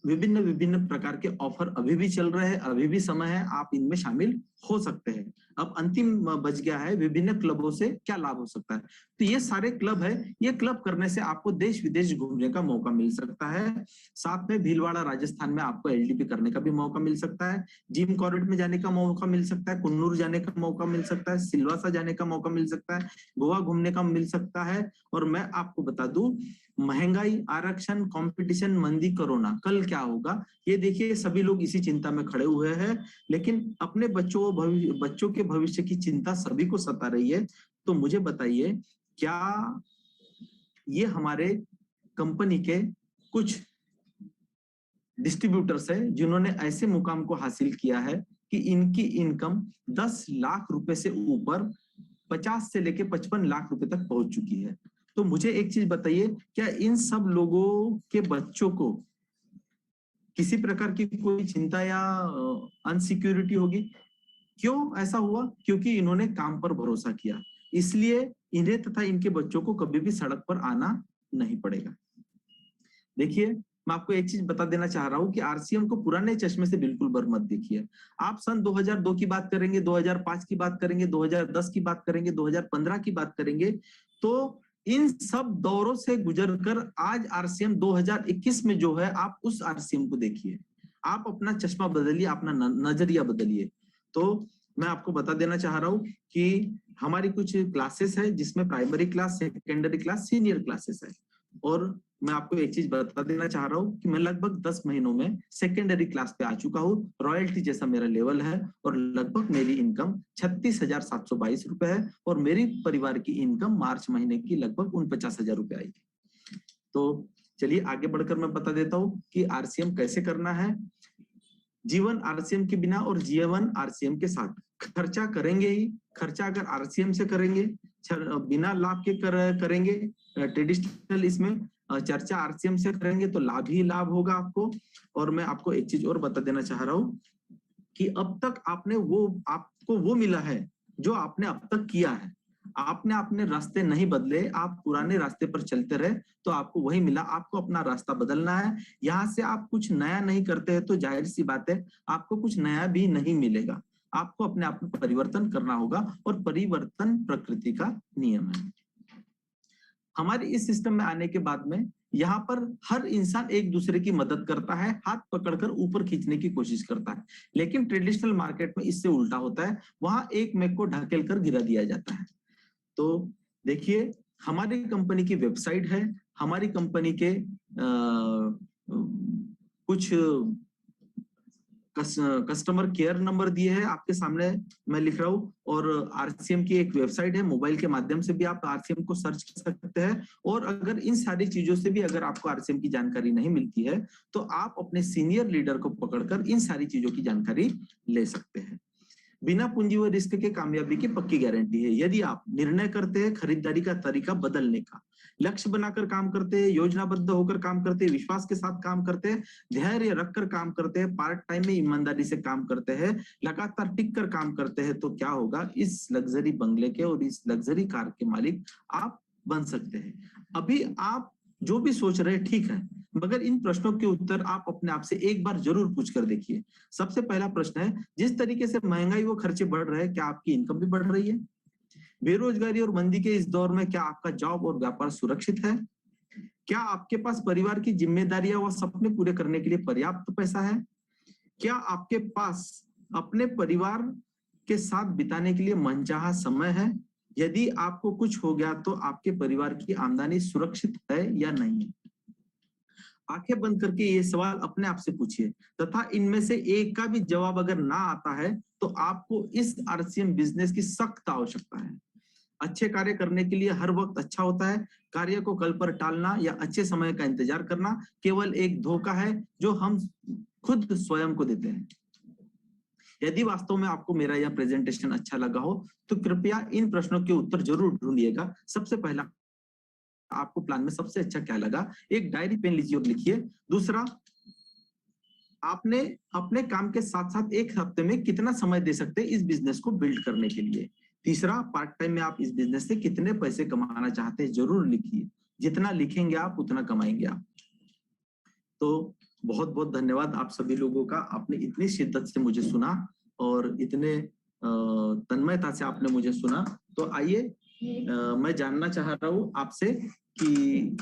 विभिन्न प्रकार के ऑफर अभी भी चल रहे हैं, अभी भी समय है, आप इनमें शामिल हो सकते हैं। अब अंतिम बच गया है, विभिन्न क्लबों से क्या लाभ हो सकता है। तो ये सारे क्लब है, ये क्लब करने से आपको देश विदेश घूमने का मौका मिल सकता है। साथ में भीलवाड़ा राजस्थान में आपको LDP करने का भी मौका मिल सकता है, जिम कॉर्बेट में जाने का मौका मिल सकता है, कुन्नूर जाने का मौका मिल सकता है, सिलवासा जाने का मौका मिल सकता है, गोवा घूमने का मिल सकता है। और मैं आपको बता दूं, महंगाई, आरक्षण, कंपटीशन, मंदी, कोरोना, कल क्या होगा ये देखिए, सभी लोग इसी चिंता में खड़े हुए हैं। लेकिन अपने बच्चों के भविष्य की चिंता सभी को सता रही है। तो मुझे बताइए, क्या ये हमारे कंपनी के कुछ डिस्ट्रीब्यूटर्स है जिन्होंने ऐसे मुकाम को हासिल किया है कि इनकी इनकम 10 लाख रुपए से ऊपर 50 से लेके 55 लाख रुपए तक पहुंच चुकी है। तो मुझे एक चीज बताइए, क्या इन सब लोगों के बच्चों को किसी प्रकार की कोई चिंता या अनसिक्योरिटी होगी? क्यों ऐसा हुआ? क्योंकि इन्होंने काम पर भरोसा किया, इसलिए इन्हें तथा इनके बच्चों को कभी भी सड़क पर आना नहीं पड़ेगा। देखिए, मैं आपको एक चीज बता देना चाह रहा हूं कि RCM को पुराने चश्मे से बिल्कुल बर मत देखिए। आप सन 2002 की बात करेंगे, 2005 की बात करेंगे, 2010 की बात करेंगे, 2015 की बात करेंगे, तो इन सब दौरों से गुजरकर आज RCM 2021 में जो है, आप उस RCM को देखिए। आप अपना चश्मा बदलिए, अपना नजरिया बदलिए। तो मैं आपको बता देना चाह रहा हूं कि हमारी कुछ क्लासेस है जिसमें primary class, secondary class, senior classes है। और मैं आपको एक चीज बता देना चाह रहा हूँ कि मैं लगभग 10 महीनों में सेकेंडरी क्लास पे आ चुका हूँ। रॉयल्टी जैसा मेरा लेवल है और लगभग मेरी इनकम 36,722 रुपए है और मेरी परिवार की इनकम मार्च महीने की लगभग 49,000 रुपए आई थी। तो चलिए आगे बढ़कर मैं बता देता हूँ कि RCM कैसे करना है। जीवन RCM के बिना और जीवन RCM के साथ। खर्चा करेंगे ही, खर्चा अगर RCM से करेंगे, बिना लाभ के करेंगे ट्रेडिशनल इसमें, चर्चा RCM से करेंगे तो लाभ ही लाभ होगा आपको। और मैं आपको एक चीज और बता देना चाह रहा हूँ कि अब तक आपको वो मिला है जो आपने अब तक किया है। आपने अपने रास्ते नहीं बदले, आप पुराने रास्ते पर चलते रहे तो आपको वही मिला। आपको अपना रास्ता बदलना है। यहाँ से आप कुछ नया नहीं करते हैं तो जाहिर सी बात है आपको कुछ नया भी नहीं मिलेगा। आपको अपने आप में परिवर्तन करना होगा और परिवर्तन प्रकृति का नियम है। हमारे इस सिस्टम में आने के बाद में यहाँ पर हर इंसान एक दूसरे की मदद करता है, हाथ पकड़कर ऊपर खींचने की कोशिश करता है। लेकिन ट्रेडिशनल मार्केट में इससे उल्टा होता है, वहां एक मेक को ढकेल कर गिरा दिया जाता है। तो देखिए, हमारी कंपनी की वेबसाइट है, हमारी कंपनी के कुछ कस्टमर केयर नंबर दिए है आपके सामने, मैं लिख रहा हूँ, और आरसीएम की एक वेबसाइट है, मोबाइल के माध्यम से भी आप आरसीएम को सर्च कर सकते हैं। और अगर इन सारी चीजों से भी अगर आपको आरसीएम की जानकारी नहीं मिलती है तो आप अपने सीनियर लीडर को पकड़कर इन सारी चीजों की जानकारी ले सकते हैं। बिना पूंजी व रिस्क के कामयाबी की पक्की गारंटी है। यदि आप निर्णय करते हैं खरीदारी का तरीका बदलने का, लक्ष्य बनाकर काम करते हैं, योजनाबद्ध होकर काम करते हैं, विश्वास के साथ काम करते हैं, धैर्य रखकर काम करते हैं, पार्ट टाइम में ईमानदारी से काम करते हैं, लगातार टिक कर काम करते हैं, तो क्या होगा, इस लग्जरी बंगले के और इस लग्जरी कार के मालिक आप बन सकते हैं। अभी आप जो भी सोच रहे हैं ठीक है, मगर इन प्रश्नों के उत्तर आप अपने आप से एक बार जरूर पूछ कर देखिए। सबसे पहला प्रश्न है, जिस तरीके से महंगाई व खर्चे बढ़ रहे हैं, क्या आपकी इनकम भी बढ़ रही है? बेरोजगारी और मंदी के इस दौर में क्या आपका जॉब और व्यापार सुरक्षित है? क्या आपके पास परिवार की जिम्मेदारियां व सपने पूरे करने के लिए पर्याप्त पैसा है? क्या आपके पास अपने परिवार के साथ बिताने के लिए मनचाहा समय है? यदि आपको कुछ हो गया तो आपके परिवार की आमदनी सुरक्षित है या नहीं? आंखें बंद करके ये सवाल अपने आप से पूछिए, तथा इनमें से एक का भी जवाब अगर ना आता है तो आपको इस आरसीएम बिजनेस की सख्त आवश्यकता है। अच्छे कार्य करने के लिए हर वक्त अच्छा होता है। कार्य को कल पर टालना या अच्छे समय का इंतजार करना केवल एक धोखा है जो हम खुद स्वयं को देते हैं। यदि वास्तव में आपको मेरा यह प्रेजेंटेशन अच्छा लगा हो तो कृपया इन प्रश्नों के उत्तर जरूर ढूंढिएगा। सबसे पहला, आपको प्लान में सबसे अच्छा क्या लगा? एक डायरी पेन लीजिए और लिखिए। दूसरा, आपने अपने काम के साथ साथ एक हफ्ते में कितना समय दे सकते हैं इस बिजनेस को बिल्ड करने के लिए? तीसरा, पार्ट टाइम में आप इस बिजनेस से कितने पैसे कमाना चाहते हैं जरूर लिखिए। जितना लिखेंगे आप उतना कमाएंगे आप। तो बहुत बहुत धन्यवाद आप सभी लोगों का, आपने इतनी शिद्दत से मुझे सुना और इतने तन्मयता से आपने मुझे सुना। तो आइए, मैं जानना चाह रहा हूँ आपसे कि